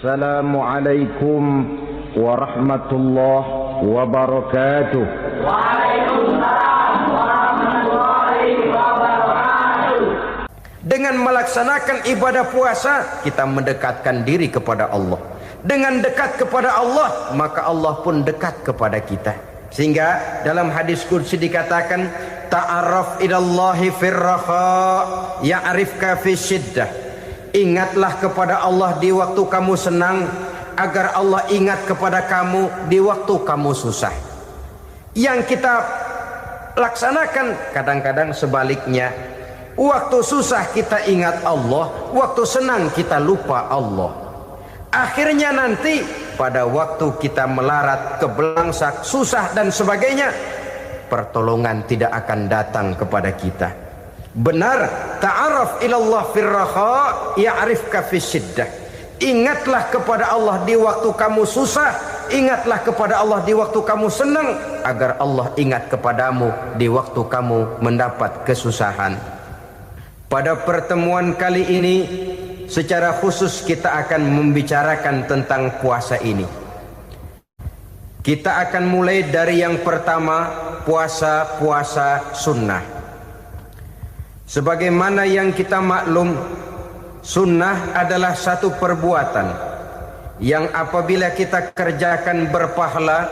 Assalamualaikum warahmatullahi wabarakatuh. Waalaikumsalam warahmatullahi wabarakatuh. Dengan melaksanakan ibadah puasa, kita mendekatkan diri kepada Allah. Dengan dekat kepada Allah, maka Allah pun dekat kepada kita. Sehingga dalam hadis qudsi dikatakan, ta'arraf ilallahi firraha ya'rifka fi syiddah. Ingatlah kepada Allah di waktu kamu senang, agar Allah ingat kepada kamu di waktu kamu susah. Yang kita laksanakan kadang-kadang sebaliknya. Waktu susah kita ingat Allah, waktu senang kita lupa Allah. Akhirnya nanti pada waktu kita melarat, kebelangsak, susah dan sebagainya, pertolongan tidak akan datang kepada kita. Benar, ta'arraf ilallah firraha ya'rifka fi syiddah. Ingatlah kepada Allah di waktu kamu susah, ingatlah kepada Allah di waktu kamu senang, agar Allah ingat kepadamu di waktu kamu mendapat kesusahan. Pada pertemuan kali ini secara khusus kita akan membicarakan tentang puasa ini. Kita akan mulai dari yang pertama, puasa sunnah. Sebagaimana yang kita maklum, sunnah adalah satu perbuatan yang apabila kita kerjakan berpahala,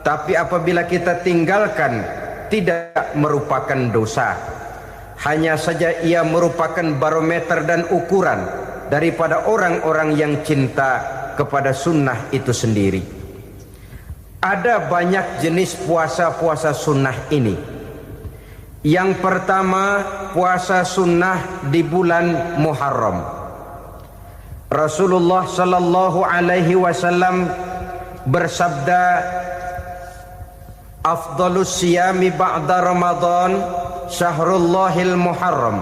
tapi apabila kita tinggalkan tidak merupakan dosa. Hanya saja ia merupakan barometer dan ukuran daripada orang-orang yang cinta kepada sunnah itu sendiri. Ada banyak jenis puasa sunnah ini. Yang pertama, puasa sunnah di bulan Muharram. Rasulullah sallallahu alaihi wasallam bersabda, afdalus siyami ba'da Ramadan syahrullahil Muharram,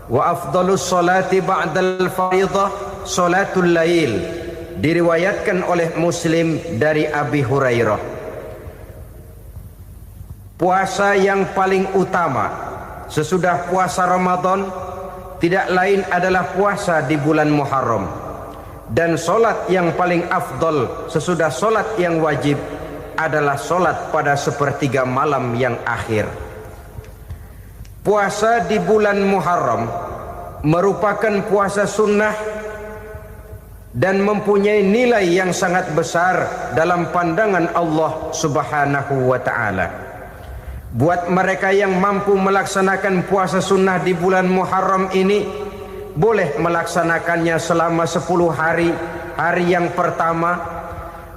wa afdalus salati ba'dal faridah salatul lail. Diriwayatkan oleh Muslim dari Abi Hurairah. Puasa yang paling utama sesudah puasa Ramadan tidak lain adalah puasa di bulan Muharram. Dan solat yang paling afdol sesudah solat yang wajib adalah solat pada sepertiga malam yang akhir. Puasa di bulan Muharram merupakan puasa sunnah dan mempunyai nilai yang sangat besar dalam pandangan Allah Subhanahu wa ta'ala. Buat mereka yang mampu melaksanakan puasa sunnah di bulan Muharram ini, boleh melaksanakannya selama 10 hari. Hari yang pertama,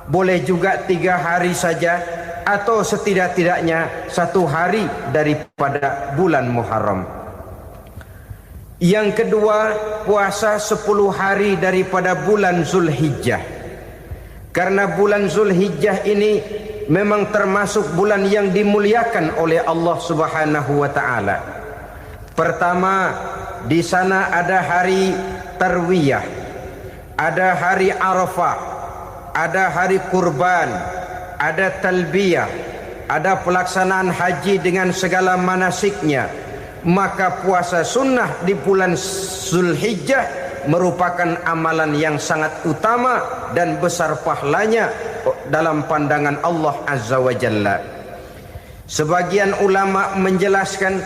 boleh juga 3 hari saja, atau setidak-tidaknya 1 hari daripada bulan Muharram. Yang kedua, puasa 10 hari daripada bulan Zulhijjah. Karena bulan Zulhijjah ini memang termasuk bulan yang dimuliakan oleh Allah Subhanahu wa ta'ala. Pertama, di sana ada hari Tarwiyah, ada hari Arafah, ada hari kurban, ada talbiyah, ada pelaksanaan haji dengan segala manasiknya. Maka puasa sunnah di bulan Zulhijjah merupakan amalan yang sangat utama dan besar pahalanya dalam pandangan Allah Azza wa Jalla. Sebagian ulama menjelaskan,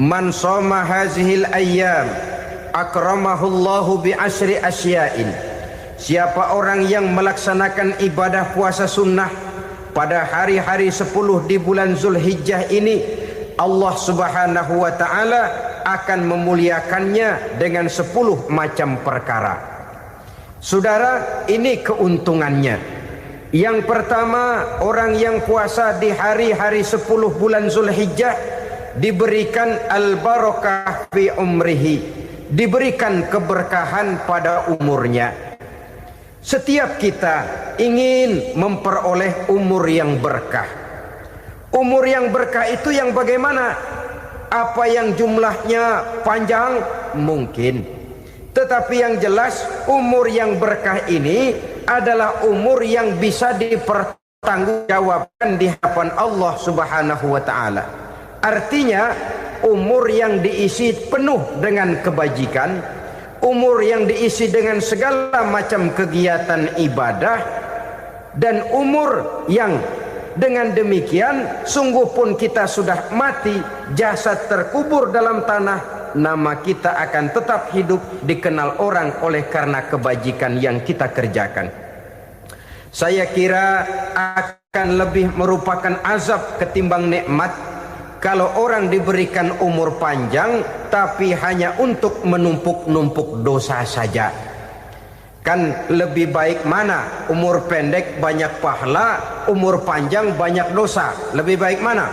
man shoma hazihil ayyam akramahullahu bi asri asya'in. Siapa orang yang melaksanakan ibadah puasa sunnah pada hari-hari 10 di bulan Zulhijjah ini, Allah Subhanahu wa ta'ala akan memuliakannya dengan 10 macam perkara. Saudara, ini keuntungannya. Yang pertama, orang yang puasa di hari-hari 10 bulan Zulhijjah diberikan al-barakah fi umrihi, diberikan keberkahan pada umurnya. Setiap kita ingin memperoleh umur yang berkah. Umur yang berkah itu yang bagaimana? Apa yang jumlahnya panjang? Mungkin. Tetapi yang jelas, umur yang berkah ini adalah umur yang bisa dipertanggungjawabkan di hadapan Allah Subhanahu wa ta'ala. Artinya umur yang diisi penuh dengan kebajikan, umur yang diisi dengan segala macam kegiatan ibadah, dan umur yang dengan demikian sungguh pun kita sudah mati, jasad terkubur dalam tanah, nama kita akan tetap hidup, dikenal orang oleh karena kebajikan yang kita kerjakan. Saya kira akan lebih merupakan azab ketimbang nikmat kalau orang diberikan umur panjang tapi hanya untuk menumpuk-numpuk dosa saja. Kan lebih baik mana? Umur pendek banyak pahala, umur panjang banyak dosa. Lebih baik mana?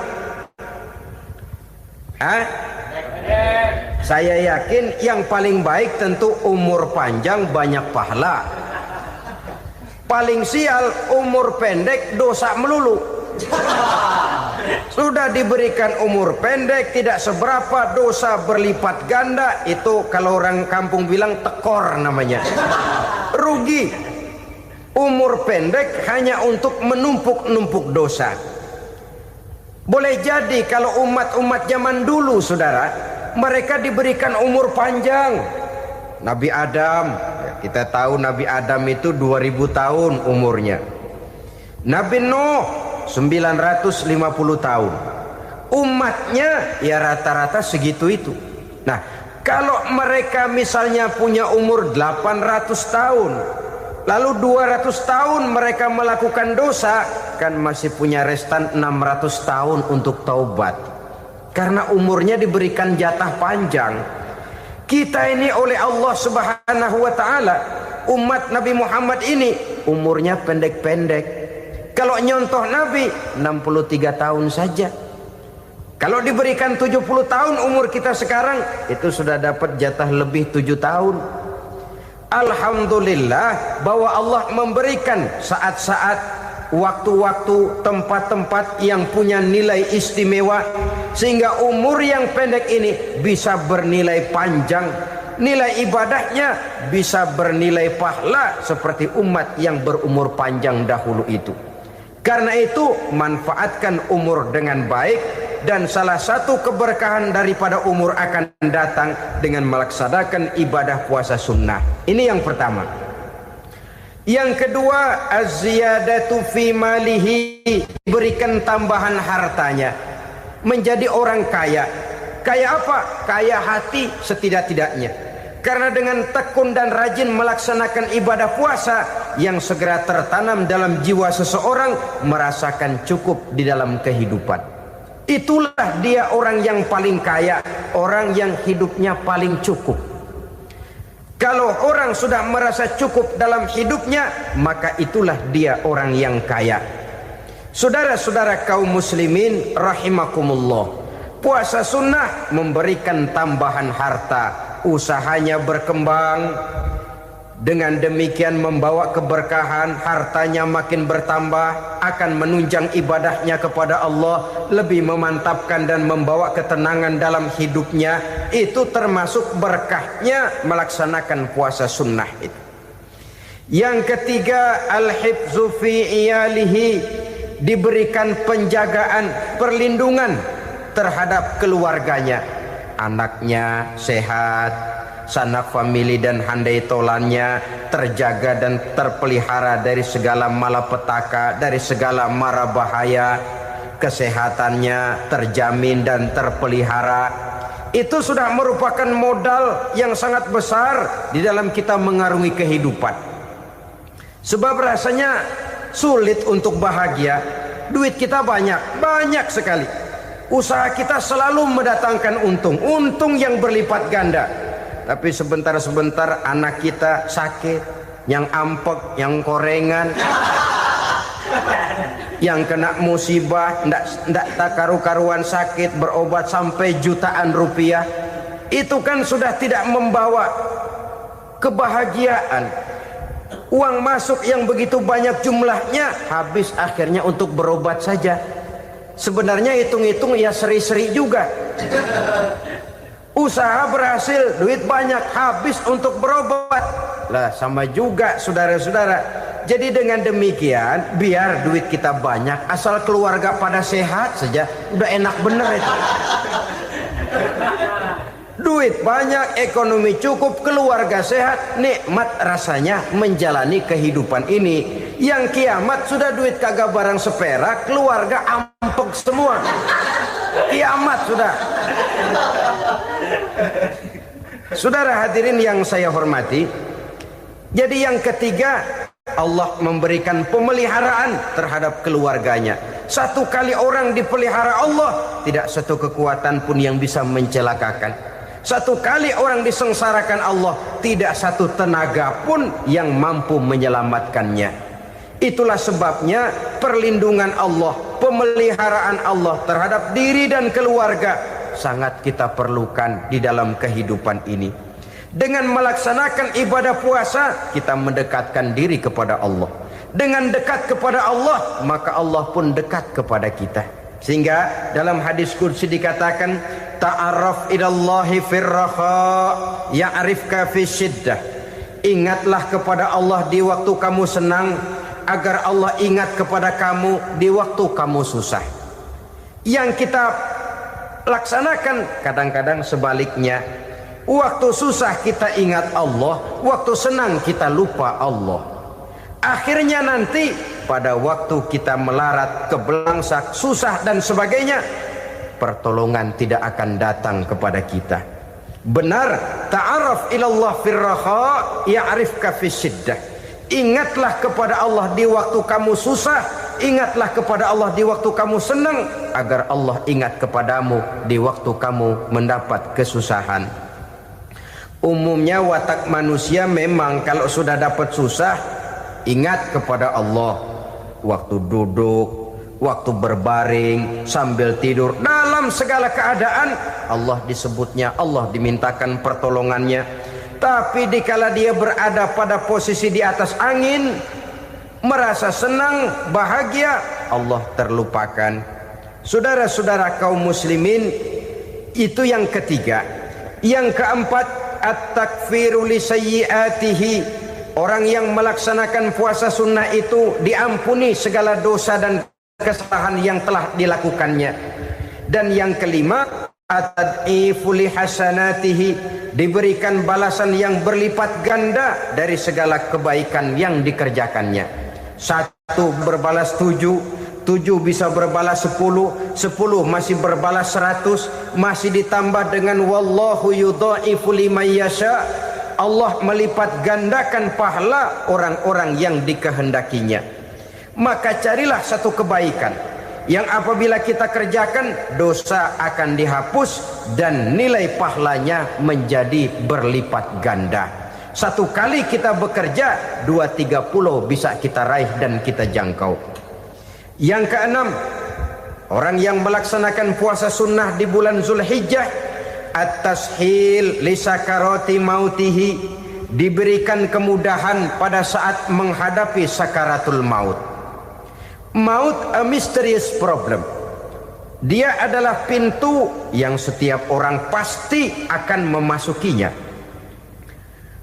Saya yakin yang paling baik tentu umur panjang banyak pahala. Paling sial umur pendek dosa melulu. Sudah diberikan umur pendek tidak seberapa, dosa berlipat ganda. Itu kalau orang kampung bilang tekor namanya. Rugi. Umur pendek hanya untuk menumpuk-numpuk dosa. Boleh jadi kalau umat-umat zaman dulu, saudara, mereka diberikan umur panjang. Nabi Adam, kita tahu Nabi Adam itu 2000 tahun umurnya. Nabi Nuh 950 tahun. Umatnya ya rata-rata segitu itu. Nah, kalau mereka misalnya punya umur 800 tahun, lalu 200 tahun mereka melakukan dosa, kan masih punya restan 600 tahun untuk taubat. Karena umurnya diberikan jatah panjang. Kita ini oleh Allah Subhanahu wa taala, umat Nabi Muhammad ini umurnya pendek-pendek. Kalau nyontoh Nabi 63 tahun saja. Kalau diberikan 70 tahun umur kita sekarang, itu sudah dapat jatah lebih 7 tahun. Alhamdulillah bahwa Allah memberikan saat-saat, waktu-waktu, tempat-tempat yang punya nilai istimewa, sehingga umur yang pendek ini bisa bernilai panjang, nilai ibadahnya bisa bernilai pahala seperti umat yang berumur panjang dahulu itu. Karena itu manfaatkan umur dengan baik, dan salah satu keberkahan daripada umur akan datang dengan melaksanakan ibadah puasa sunnah. Ini yang pertama. Yang kedua, az-ziyadatu fi malihi, berikan tambahan hartanya, menjadi orang kaya. Kaya apa? Kaya hati setidak-tidaknya. Karena dengan tekun dan rajin melaksanakan ibadah puasa, yang segera tertanam dalam jiwa seseorang merasakan cukup di dalam kehidupan. Itulah dia orang yang paling kaya, orang yang hidupnya paling cukup. Kalau orang sudah merasa cukup dalam hidupnya, maka itulah dia orang yang kaya. Saudara-saudara kaum muslimin rahimakumullah, puasa sunnah memberikan tambahan harta, usahanya berkembang, dengan demikian membawa keberkahan, hartanya makin bertambah, akan menunjang ibadahnya kepada Allah, lebih memantapkan dan membawa ketenangan dalam hidupnya. Itu termasuk berkahnya melaksanakan puasa sunnah itu. Yang ketiga, al-hifzu fi iyalihi, diberikan penjagaan, perlindungan terhadap keluarganya. Anaknya sehat, sanak famili dan handai tolannya terjaga dan terpelihara dari segala malapetaka, dari segala mara bahaya. Kesehatannya terjamin dan terpelihara. Itu sudah merupakan modal yang sangat besar di dalam kita mengarungi kehidupan. Sebab rasanya sulit untuk bahagia. Duit kita banyak sekali. Usaha kita selalu mendatangkan untung yang berlipat ganda. Tapi sebentar-sebentar anak kita sakit, yang ampek, yang korengan, yang kena musibah, ndak tak karu-karuan sakit, berobat sampai jutaan rupiah. Itu kan sudah tidak membawa kebahagiaan. Uang masuk yang begitu banyak jumlahnya, habis akhirnya untuk berobat saja. Sebenarnya hitung-hitung ya seri-seri juga. Usaha berhasil, duit banyak, habis untuk berobat. Lah sama juga saudara-saudara. Jadi dengan demikian, biar duit kita banyak, asal keluarga pada sehat saja, udah enak bener itu. Duit banyak, ekonomi cukup, keluarga sehat, nikmat rasanya menjalani kehidupan ini. Yang kiamat sudah duit kagak barang seperak, keluarga ampek semua. Kiamat sudah. Saudara hadirin yang saya hormati, jadi yang ketiga, Allah memberikan pemeliharaan terhadap keluarganya. Satu kali orang dipelihara Allah, tidak satu kekuatan pun yang bisa mencelakakan. Satu kali orang disengsarakan Allah, tidak satu tenaga pun yang mampu menyelamatkannya. Itulah sebabnya perlindungan Allah, pemeliharaan Allah terhadap diri dan keluarga sangat kita perlukan di dalam kehidupan ini. Dengan melaksanakan ibadah puasa, kita mendekatkan diri kepada Allah. Dengan dekat kepada Allah, maka Allah pun dekat kepada kita. Sehingga dalam hadis qudsi dikatakan, ta'arraf ilallahi firraha ya'rifka fi syiddah. Ingatlah kepada Allah di waktu kamu senang, agar Allah ingat kepada kamu di waktu kamu susah. Yang kita laksanakan kadang-kadang sebaliknya. Waktu susah kita ingat Allah, waktu senang kita lupa Allah. Akhirnya nanti pada waktu kita melarat, kebelangsak, susah dan sebagainya, pertolongan tidak akan datang kepada kita. Benar, ta'arraf ilallah firraha ya'rifka fi syiddah. Ingatlah kepada Allah di waktu kamu susah, ingatlah kepada Allah di waktu kamu senang, agar Allah ingat kepadamu di waktu kamu mendapat kesusahan. Umumnya watak manusia memang kalau sudah dapat susah, ingat kepada Allah. Waktu duduk, waktu berbaring, sambil tidur, dalam segala keadaan Allah disebutnya, Allah dimintakan pertolongannya. Tapi dikala dia berada pada posisi di atas angin, merasa senang, bahagia, Allah terlupakan. Saudara-saudara kaum muslimin, itu yang ketiga. Yang keempat, at-takfiru li sayyiatihi. Orang yang melaksanakan puasa sunnah itu diampuni segala dosa dan kesalahan yang telah dilakukannya. Dan yang kelima, at-tad'ifu li hasanatihi. Diberikan balasan yang berlipat ganda dari segala kebaikan yang dikerjakannya. 1 berbalas 7, 7 bisa berbalas 10, 10 masih berbalas 100, masih ditambah dengan wallahu yudha'ifu liman yasha. Allah melipat gandakan pahala orang-orang yang dikehendakinya. Maka carilah satu kebaikan yang apabila kita kerjakan, dosa akan dihapus dan nilai pahalanya menjadi berlipat ganda. Satu kali kita bekerja, 2-3 pulau bisa kita raih dan kita jangkau. Yang keenam, orang yang melaksanakan puasa sunnah di bulan Zulhijjah, at-tashil li sakarati mautihi. Diberikan kemudahan pada saat menghadapi sakaratul maut. Maut a mysterious problem. Dia adalah pintu yang setiap orang pasti akan memasukinya.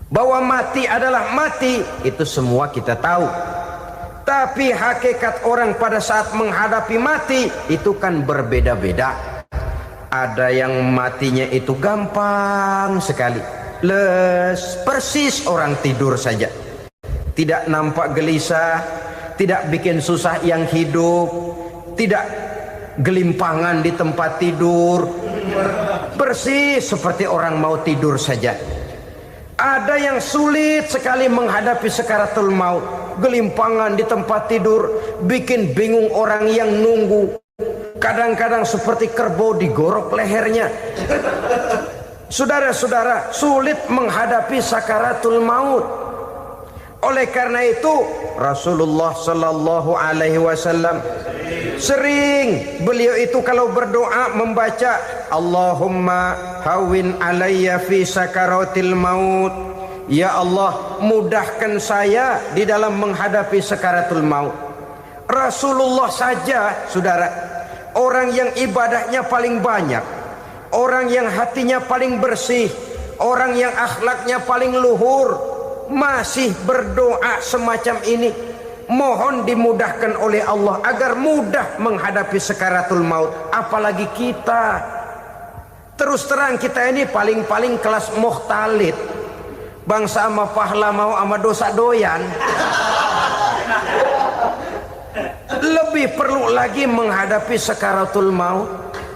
Bahwa mati adalah mati, itu semua kita tahu. Tapi hakikat orang pada saat menghadapi mati itu kan berbeda-beda. Ada yang matinya itu gampang sekali, persis orang tidur saja, tidak nampak gelisah, tidak bikin susah yang hidup, tidak gelimpangan di tempat tidur, persis seperti orang mau tidur saja. Ada yang sulit sekali menghadapi sakaratul maut, gelimpangan di tempat tidur, bikin bingung orang yang nunggu. Kadang-kadang seperti kerbau digorok lehernya. Saudara-saudara, sulit menghadapi sakaratul maut. Oleh karena itu Rasulullah sallallahu alaihi wasallam sering beliau itu kalau berdoa membaca Allahumma hawin alayya fi sakaratil maut. Ya Allah, mudahkan saya di dalam menghadapi sakaratul maut. Rasulullah saja, saudara, orang yang ibadahnya paling banyak, orang yang hatinya paling bersih, orang yang akhlaknya paling luhur, masih berdoa semacam ini. Mohon dimudahkan oleh Allah agar mudah menghadapi sakaratul maut. Apalagi kita, Terus terang kita ini paling-paling kelas mukhtalid. Bangsa sama pahala mau sama dosa doyan. Lebih perlu lagi menghadapi sakaratul maut.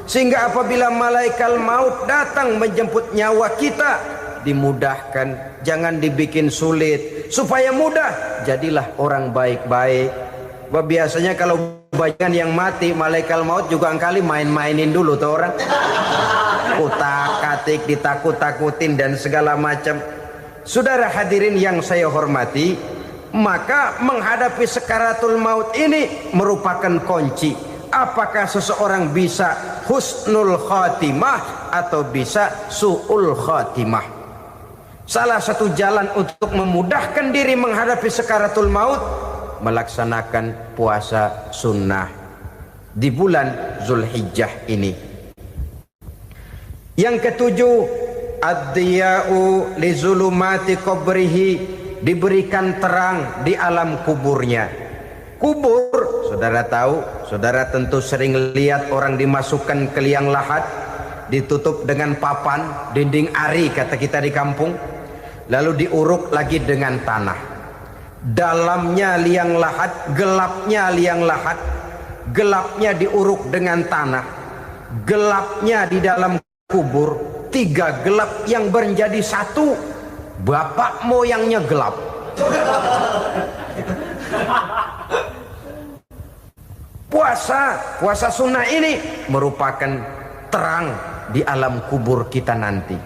Sehingga apabila malaikat maut datang menjemput nyawa kita, dimudahkan, jangan dibikin sulit, supaya mudah. Jadilah orang baik-baik. Biasanya kalau banyak yang mati, malaikat maut juga kali main-mainin dulu tuh orang. Kutak-katik, ditakut-takutin dan segala macam. Saudara hadirin yang saya hormati, maka menghadapi sakaratul maut ini merupakan kunci. Apakah seseorang bisa husnul khatimah atau bisa su'ul khatimah? Salah satu jalan untuk memudahkan diri menghadapi sakaratul maut, melaksanakan puasa sunnah di bulan Zulhijjah ini. Yang ketujuh, ad-diya'u li zulumati qabrihi, diberikan terang di alam kuburnya. Kubur, saudara tahu, saudara tentu sering lihat orang dimasukkan ke liang lahat, ditutup dengan papan, dinding ari kata kita di kampung, lalu diuruk lagi dengan tanah. Dalamnya liang lahat, gelapnya liang lahat, gelapnya diuruk dengan tanah, gelapnya di dalam kubur, tiga gelap yang menjadi satu. Bapak moyangnya gelap. Puasa sunnah ini merupakan terang di alam kubur kita nanti.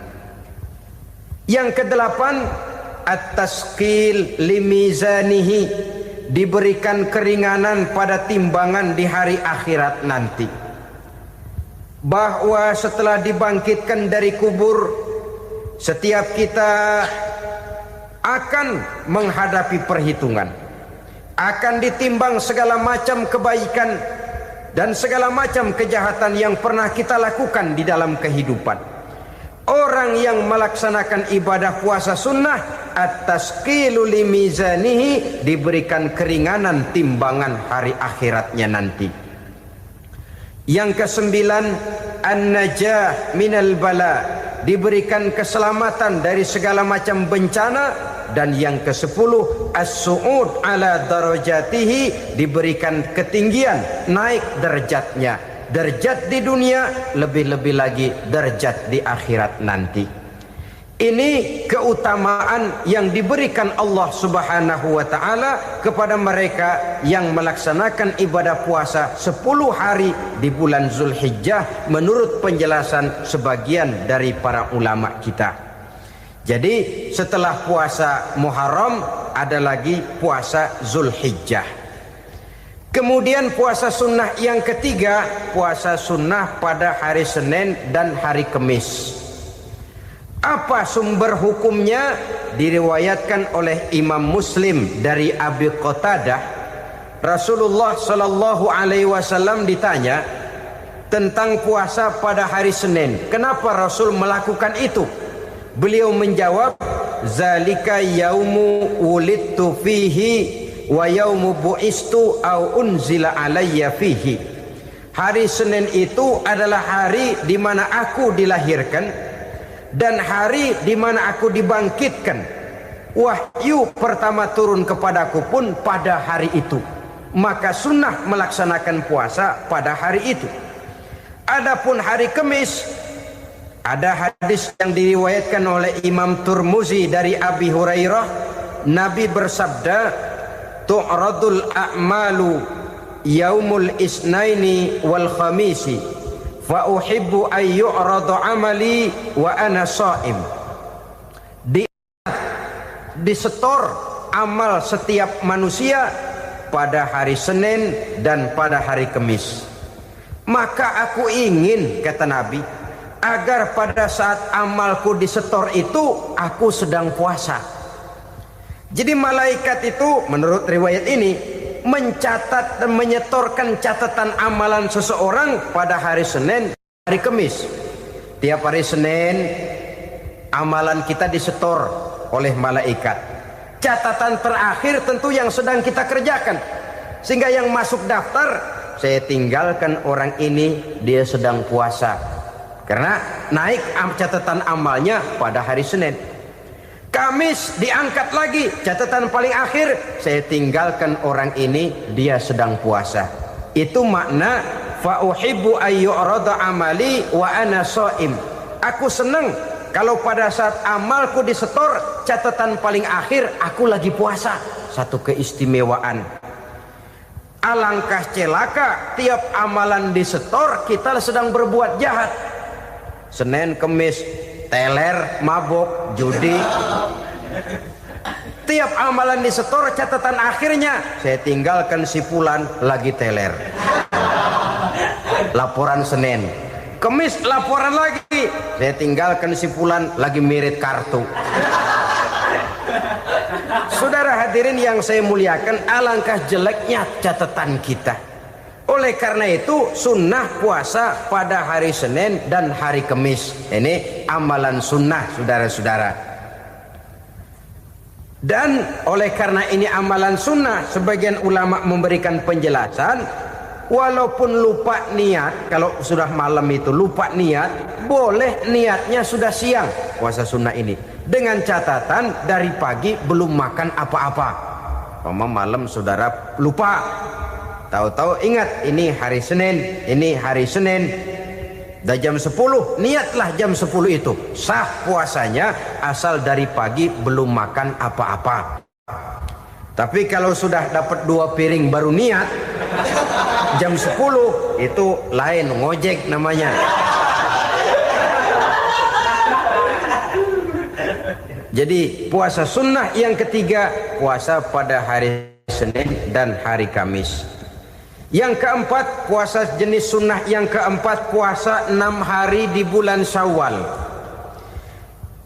Yang kedelapan, at-tasqil limizanihi, diberikan keringanan pada timbangan di hari akhirat nanti. Bahwa setelah dibangkitkan dari kubur, setiap kita akan menghadapi perhitungan, akan ditimbang segala macam kebaikan dan segala macam kejahatan yang pernah kita lakukan di dalam kehidupan. Orang yang melaksanakan ibadah puasa sunnah, at-tasqilu limizanihi, diberikan keringanan timbangan hari akhiratnya nanti. Yang kesembilan, an-najah minal bala, diberikan keselamatan dari segala macam bencana. Dan yang ke-10, as-su'ud ala darajatihi, diberikan ketinggian, naik derajatnya. Derajat di dunia, lebih-lebih lagi derajat di akhirat nanti. Ini keutamaan yang diberikan Allah Subhanahu wa ta'ala kepada mereka yang melaksanakan ibadah puasa 10 hari di bulan Zulhijjah menurut penjelasan sebagian dari para ulama kita. Jadi setelah puasa Muharram ada lagi puasa Zulhijjah. Kemudian puasa sunnah yang ketiga, puasa sunnah pada hari Senin dan hari Kamis. Apa sumber hukumnya? Diriwayatkan oleh Imam Muslim dari Abi Qatadah, Rasulullah sallallahu alaihi wasallam ditanya tentang puasa pada hari Senin. Kenapa Rasul melakukan itu? Beliau menjawab, zalika yaumu wulidtu fihi wa yaumu bu'istu au unzila alayya fihi. Hari Senin itu adalah hari di mana aku dilahirkan dan hari di mana aku dibangkitkan. Wahyu pertama turun kepadaku pun pada hari itu. Maka sunnah melaksanakan puasa pada hari itu. Adapun hari Kamis, ada hadis yang diriwayatkan oleh Imam Turmuzi dari Abi Hurairah, Nabi bersabda, tu'radul a'malu yaumul isnaini wal khamisi fa uhibbu ay yu'radu amali wa ana sha'im. Disetor amal setiap manusia pada hari Senin dan pada hari Kamis. Maka aku ingin, kata Nabi, agar pada saat amalku disetor itu aku sedang puasa. Jadi malaikat itu menurut riwayat ini mencatat dan menyetorkan catatan amalan seseorang pada hari Senin, hari Kamis. Tiap hari Senin amalan kita disetor oleh malaikat. Catatan terakhir tentu yang sedang kita kerjakan, sehingga yang masuk daftar, saya tinggalkan orang ini, dia sedang puasa. karena naik catatan amalnya pada hari Senin. Kamis diangkat lagi, catatan paling akhir, saya tinggalkan orang ini, dia sedang puasa. Itu makna fa uhibbu ayyurada amali wa ana shaim. Aku senang kalau pada saat amalku disetor, catatan paling akhir aku lagi puasa. Satu keistimewaan. Alangkah celaka tiap amalan disetor kita sedang berbuat jahat. Senin, Kemis, teler, mabok, judi. Tiap amalan disetor, catatan akhirnya saya tinggalkan si fulan lagi teler. Laporan Senin. Kemis laporan lagi, saya tinggalkan si fulan lagi mirit kartu. Saudara hadirin yang saya muliakan, alangkah jeleknya catatan kita. Oleh karena itu sunnah puasa pada hari Senin dan hari Kemis. Ini amalan sunnah, saudara-saudara. Dan oleh karena ini amalan sunnah, sebagian ulama memberikan penjelasan, walaupun lupa niat, kalau sudah malam itu lupa niat, boleh niatnya sudah siang puasa sunnah ini, dengan catatan dari pagi belum makan apa-apa. Malam saudara lupa, tahu-tahu ingat ini hari Senin, ini hari Senin, dah jam 10, niatlah jam 10 itu, sah puasanya asal dari pagi belum makan apa-apa. Tapi kalau sudah dapat 2 piring baru niat jam 10, itu lain, ngojek namanya. Jadi puasa sunnah yang ketiga, puasa pada hari Senin dan hari Kamis. Yang keempat, puasa jenis sunnah yang keempat, puasa 6 hari di bulan Syawal.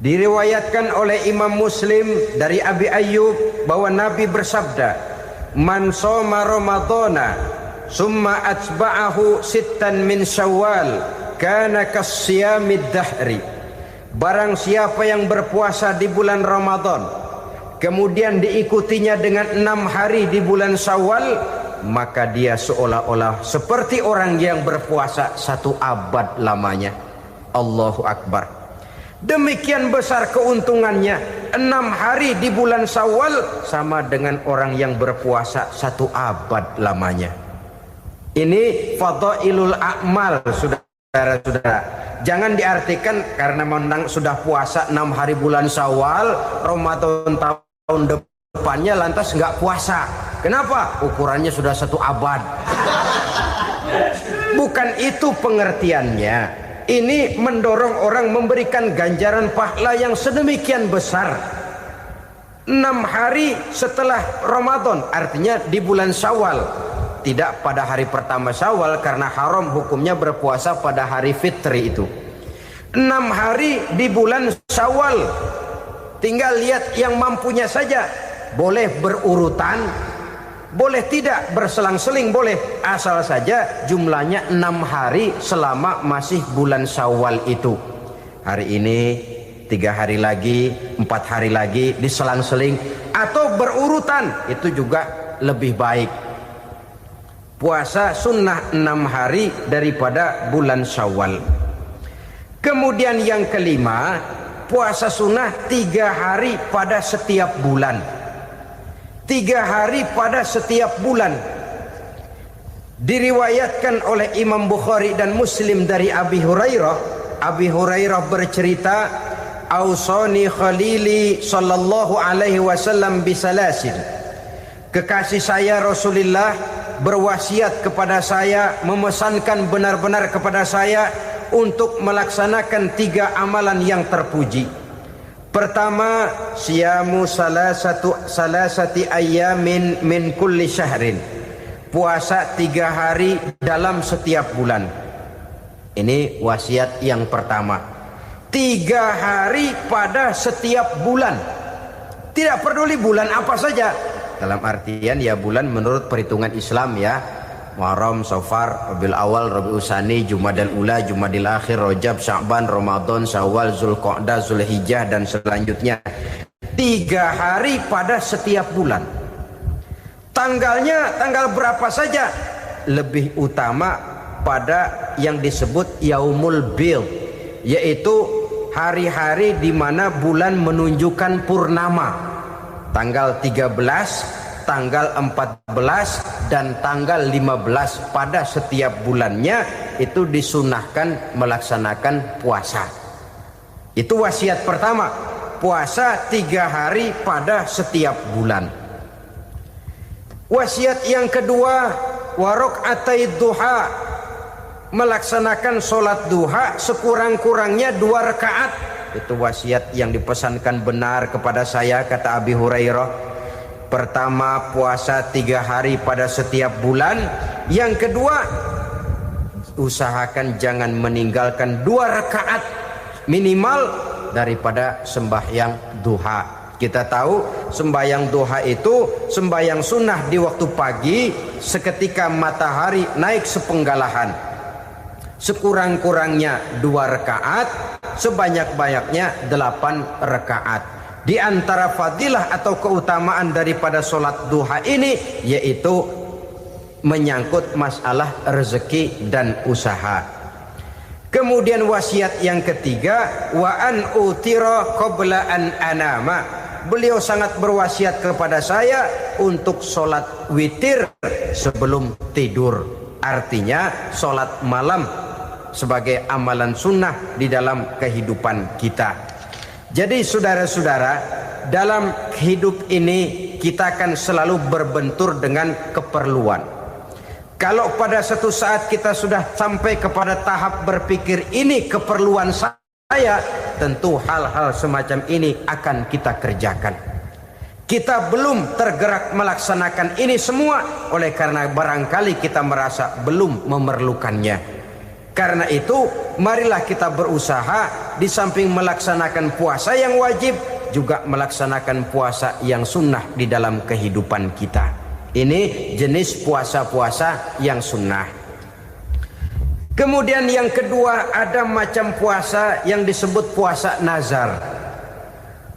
Diriwayatkan oleh Imam Muslim dari Abi Ayyub bahwa Nabi bersabda, "Man shoma Ramadhana summa atba'ahu sittan min Syawal kana kasyamid dahri." Barang siapa yang berpuasa di bulan Ramadan, kemudian diikutinya dengan 6 hari di bulan Syawal, maka dia seolah-olah seperti orang yang berpuasa 1 abad lamanya. Allahu Akbar. Demikian besar keuntungannya. 6 hari di bulan Syawal sama dengan orang yang berpuasa 1 abad lamanya. Ini fadailul a'mal, saudara-saudara. Jangan diartikan karena menang sudah puasa 6 hari bulan Syawal, Ramadan tahun depannya lantas nggak puasa. Kenapa? Ukurannya sudah 1 abad. Bukan itu pengertiannya. Ini mendorong orang memberikan ganjaran pahala yang sedemikian besar. 6 hari setelah Ramadan, artinya di bulan Syawal. Tidak pada hari pertama Syawal karena haram hukumnya berpuasa pada hari fitri itu. 6 hari di bulan Syawal. Tinggal lihat yang mampunya saja. Boleh berurutan, boleh tidak berselang-seling, boleh. Asal saja jumlahnya 6 hari selama masih bulan Syawal itu. Hari ini 3 hari lagi, 4 hari lagi, diselang-seling atau berurutan, itu juga lebih baik. Puasa sunnah 6 hari daripada bulan Syawal. Kemudian yang kelima, puasa sunnah 3 hari pada setiap bulan. 3 hari pada setiap bulan. Diriwayatkan oleh Imam Bukhari dan Muslim dari Abi Hurairah. Abi Hurairah bercerita, "Ausani khalili sallallahu alaihi wasallam bisalasin." Kekasih saya Rasulullah berwasiat kepada saya, memesankan benar-benar kepada saya untuk melaksanakan 3 amalan yang terpuji. Pertama, siyamu salasati ayyamin min kulli syahrin. Puasa 3 hari dalam setiap bulan. Ini wasiat yang pertama. 3 hari pada setiap bulan. Tidak peduli bulan apa saja. Dalam artian ya bulan menurut perhitungan Islam ya. Muharram, Safar, Rabiul Awal, Rabiul Tsani, Jumadal Ula, Jumadil Akhir, Rajab, Sya'ban, Ramadan, Syawal, Zulqa'dah, Zulhijjah dan selanjutnya. 3 hari pada setiap bulan. Tanggalnya tanggal berapa saja. Lebih utama pada yang disebut Yaumul Bid. yaitu hari-hari di mana bulan menunjukkan purnama. Tanggal 13, tanggal 14 dan tanggal 15 pada setiap bulannya itu disunahkan melaksanakan puasa. Itu wasiat pertama, puasa 3 hari pada setiap bulan. Wasiat yang kedua, warok'atai duha, melaksanakan sholat duha sekurang-kurangnya 2 rakaat. Itu wasiat yang dipesankan benar kepada saya, kata Abi Hurairah. Pertama, puasa 3 hari pada setiap bulan. Yang kedua, usahakan jangan meninggalkan 2 rakaat minimal daripada sembahyang duha. Kita tahu sembahyang duha itu sembahyang sunnah di waktu pagi seketika matahari naik sepenggalahan. Sekurang-kurangnya 2 rakaat, sebanyak-banyaknya 8 rakaat. Di antara fadilah atau keutamaan daripada sholat duha ini yaitu menyangkut masalah rezeki dan usaha. Kemudian wasiat yang ketiga, wa an utira qabla an anama. Beliau sangat berwasiat kepada saya untuk sholat witir sebelum tidur. Artinya sholat malam sebagai amalan sunnah di dalam kehidupan kita. Jadi saudara-saudara, dalam hidup ini kita akan selalu berbentur dengan keperluan. Kalau pada satu saat kita sudah sampai kepada tahap berpikir ini keperluan saya, tentu hal-hal semacam ini akan kita kerjakan. Kita belum tergerak melaksanakan ini semua oleh karena barangkali kita merasa belum memerlukannya. Karena itu marilah kita berusaha di samping melaksanakan puasa yang wajib juga melaksanakan puasa yang sunnah di dalam kehidupan kita. Ini jenis puasa-puasa yang sunnah. Kemudian yang kedua, ada macam puasa yang disebut puasa nazar.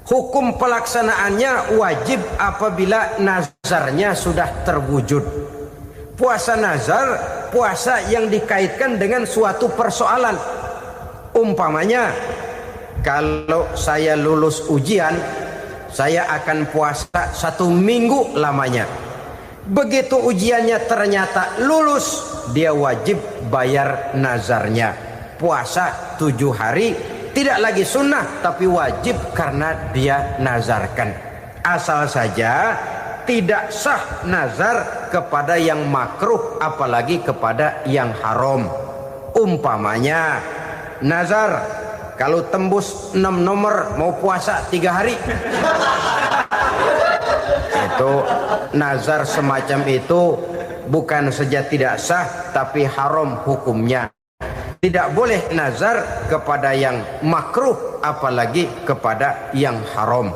Hukum pelaksanaannya wajib apabila nazarnya sudah terwujud. Puasa nazar, puasa yang dikaitkan dengan suatu persoalan. Umpamanya, kalau saya lulus ujian, saya akan puasa 1 minggu lamanya. Begitu ujiannya ternyata lulus, dia wajib bayar nazarnya. Puasa 7 hari, tidak lagi sunnah tapi wajib karena dia nazarkan. Asal saja tidak sah nazar kepada yang makruh apalagi kepada yang haram. Umpamanya nazar kalau tembus 6 nomor mau puasa 3 hari. Itu nazar semacam itu bukan saja tidak sah tapi haram hukumnya. Tidak boleh nazar kepada yang makruh apalagi kepada yang haram.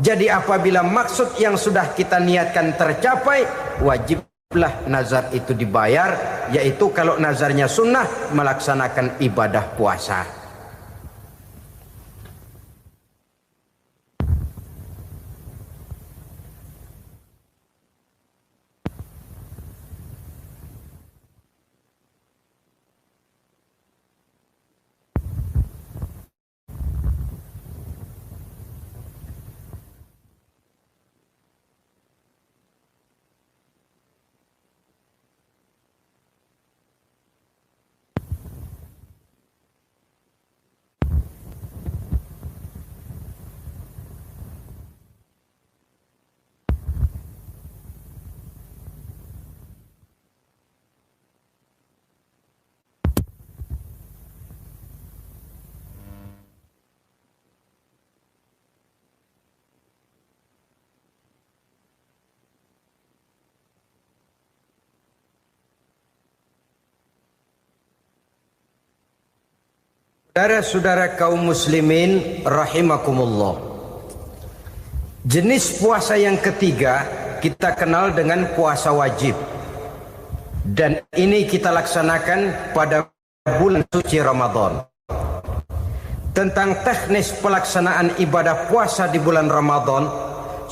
Jadi apabila maksud yang sudah kita niatkan tercapai, wajiblah nazar itu dibayar, yaitu kalau nazarnya sunnah melaksanakan ibadah puasa. Saudara-saudara kaum muslimin rahimakumullah. Jenis puasa yang ketiga kita kenal dengan puasa wajib. Dan ini kita laksanakan pada bulan suci Ramadan. Tentang teknis pelaksanaan ibadah puasa di bulan Ramadan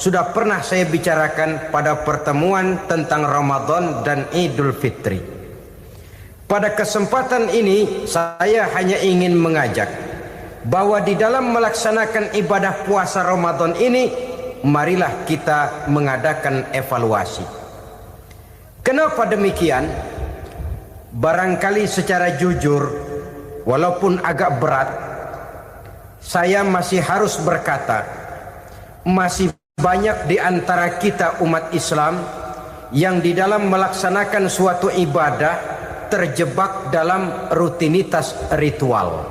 sudah pernah saya bicarakan pada pertemuan tentang Ramadan dan Idul Fitri. Pada kesempatan ini saya hanya ingin mengajak bahwa di dalam melaksanakan ibadah puasa Ramadan ini, marilah kita mengadakan evaluasi. Kenapa demikian? Barangkali secara jujur, walaupun agak berat, saya masih harus berkata, masih banyak di antara kita umat Islam yang di dalam melaksanakan suatu ibadah terjebak dalam rutinitas ritual.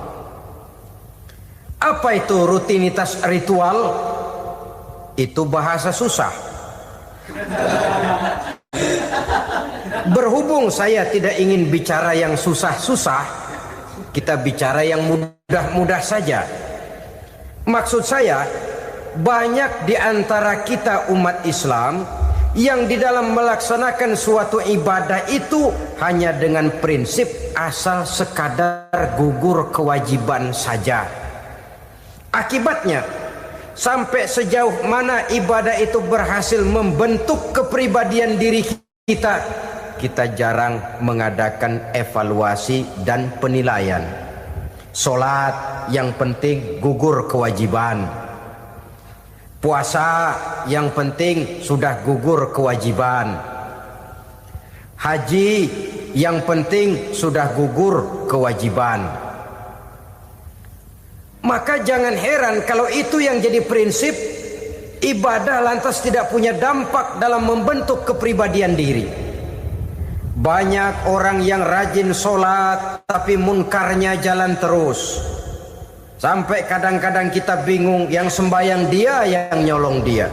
Apa itu rutinitas ritual? Itu bahasa susah. Berhubung saya tidak ingin bicara yang susah-susah, kita bicara yang mudah-mudah saja. Maksud saya, banyak di antara kita umat Islam yang di dalam melaksanakan suatu ibadah itu hanya dengan prinsip asal sekadar gugur kewajiban saja. Akibatnya, sampai sejauh mana ibadah itu berhasil membentuk kepribadian diri kita, kita jarang mengadakan evaluasi dan penilaian. Solat yang penting gugur kewajiban. Puasa yang penting sudah gugur kewajiban. Haji yang penting sudah gugur kewajiban. Maka jangan heran kalau itu yang jadi prinsip, ibadah lantas tidak punya dampak dalam membentuk kepribadian diri. Banyak orang yang rajin sholat tapi munkarnya jalan terus. Sampai kadang-kadang kita bingung, yang sembahyang dia, yang nyolong dia.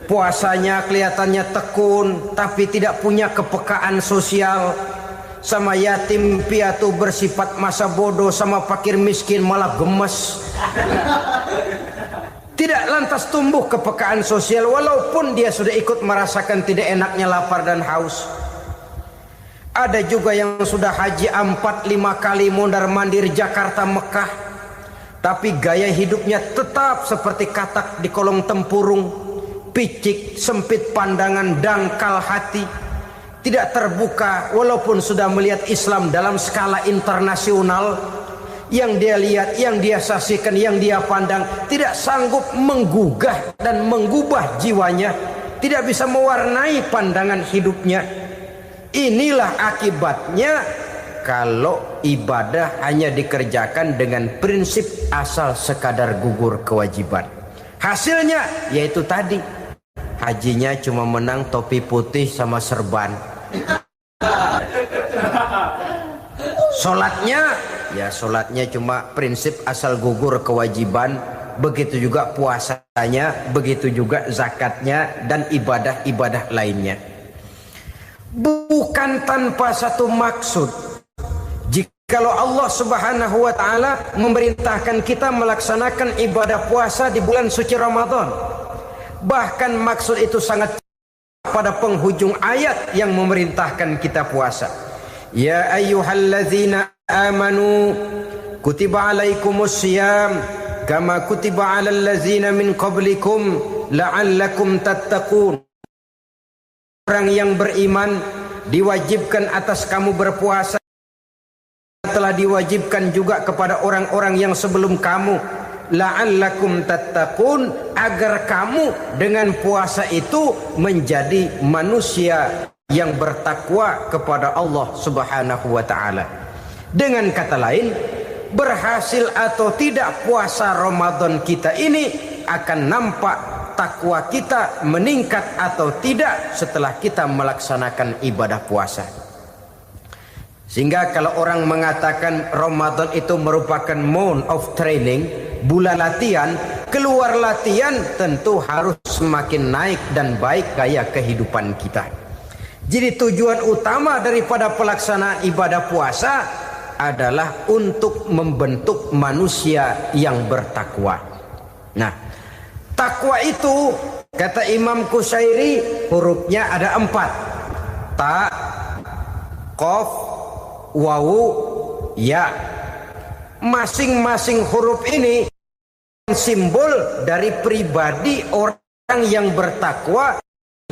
Puasanya kelihatannya tekun tapi tidak punya kepekaan sosial. Sama yatim piatu bersifat masa bodoh, sama fakir miskin malah gemes. Tidak lantas tumbuh kepekaan sosial walaupun dia sudah ikut merasakan tidak enaknya lapar dan haus. Ada juga yang sudah haji 4-5 kali mondar-mandir Jakarta Mekah, tapi gaya hidupnya tetap seperti katak di kolong tempurung, picik, sempit pandangan, dangkal hati, tidak terbuka walaupun sudah melihat Islam dalam skala internasional. Yang dia lihat, yang dia saksikan, yang dia pandang tidak sanggup menggugah dan mengubah jiwanya, tidak bisa mewarnai pandangan hidupnya. Inilah akibatnya kalau ibadah hanya dikerjakan dengan prinsip asal sekadar gugur kewajiban. Hasilnya yaitu tadi, hajinya cuma menang topi putih sama serban. Sholatnya cuma prinsip asal gugur kewajiban. Begitu juga puasanya, begitu juga zakatnya dan ibadah-ibadah lainnya. Bukan tanpa satu maksud. Jikalau Allah Subhanahu wa taala memerintahkan kita melaksanakan ibadah puasa di bulan suci Ramadan, bahkan maksud itu sangat pada penghujung ayat yang memerintahkan kita puasa. Ya ayyuhalladzina amanu kutiba alaikumus syiyam kama kutiba alal ladzina min qablikum la'allakum tattaqun. Orang yang beriman diwajibkan atas kamu berpuasa, telah diwajibkan juga kepada orang-orang yang sebelum kamu, la'allakum tattaqun, agar kamu dengan puasa itu menjadi manusia yang bertakwa kepada Allah Subhanahu wa taala. Dengan kata lain, berhasil atau tidak puasa Ramadan kita ini akan nampak takwa kita meningkat atau tidak setelah kita melaksanakan ibadah puasa. Sehingga kalau orang mengatakan Ramadan itu merupakan month of training, bulan latihan, keluar latihan tentu harus semakin naik dan baik gaya kehidupan kita. Jadi tujuan utama daripada pelaksanaan ibadah puasa adalah untuk membentuk manusia yang bertakwa. Nah, takwa itu kata Imam Qusairi hurufnya ada 4. Ta, qaf, wawu, ya. Masing-masing huruf ini simbol dari pribadi orang yang bertakwa,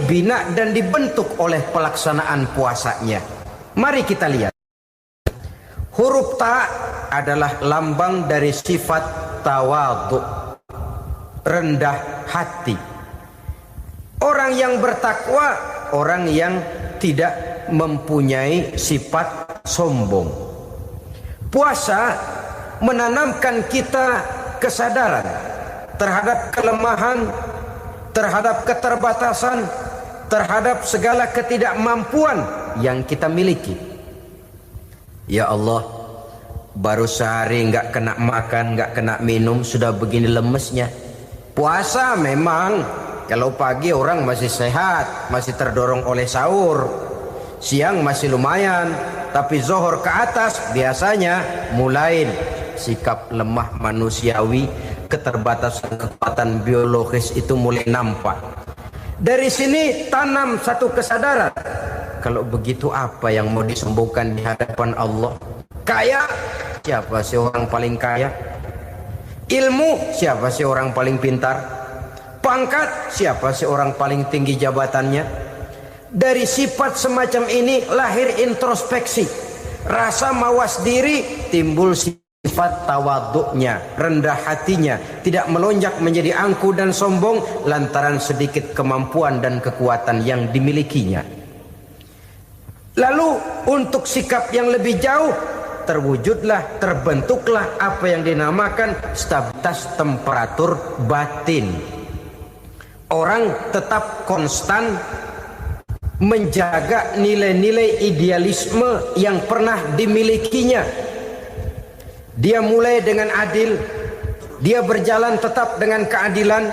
bina dan dibentuk oleh pelaksanaan puasanya. Mari kita lihat. Huruf ta adalah lambang dari sifat tawadhu, rendah hati. Orang yang bertakwa, orang yang tidak mempunyai sifat sombong. Puasa menanamkan kita kesadaran terhadap kelemahan, terhadap keterbatasan, terhadap segala ketidakmampuan yang kita miliki. Ya Allah, baru sehari nggak kena makan, nggak kena minum, sudah begini lemesnya. Puasa memang, kalau pagi orang masih sehat, masih terdorong oleh sahur, siang masih lumayan, tapi zuhur ke atas biasanya mulai sikap lemah manusiawi, keterbatasan kekuatan biologis itu mulai nampak. Dari sini tanam satu kesadaran. Kalau begitu apa yang mau disembuhkan di hadapan Allah? Kaya, siapa sih orang paling kaya? Ilmu, siapa sih orang paling pintar? Pangkat, siapa sih orang paling tinggi jabatannya? Dari sifat semacam ini lahir introspeksi. Rasa mawas diri, timbul sifat tawaduknya, rendah hatinya, tidak melonjak menjadi angku dan sombong lantaran sedikit kemampuan dan kekuatan yang dimilikinya. Lalu untuk sikap yang lebih jauh, terwujudlah, terbentuklah apa yang dinamakan stabilitas temperatur batin. Orang tetap konstan menjaga nilai-nilai idealisme yang pernah dimilikinya. Dia mulai dengan adil, dia berjalan tetap dengan keadilan,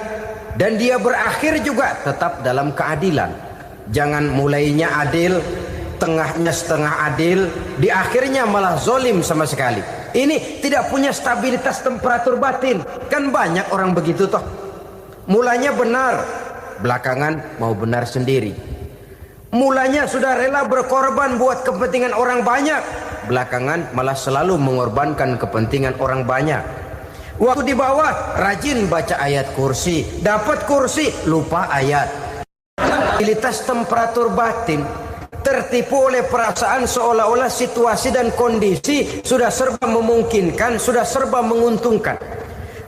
dan dia berakhir juga tetap dalam keadilan. Jangan mulainya adil, tengahnya setengah adil, di akhirnya malah zolim sama sekali. Ini tidak punya stabilitas temperatur batin. Kan banyak orang begitu toh. Mulanya benar, belakangan mau benar sendiri. Mulanya sudah rela berkorban buat kepentingan orang banyak, belakangan malah selalu mengorbankan kepentingan orang banyak. Waktu di bawah rajin baca ayat kursi, dapat kursi lupa ayat. Stabilitas temperatur batin, tertipu oleh perasaan seolah-olah situasi dan kondisi sudah serba memungkinkan, sudah serba menguntungkan.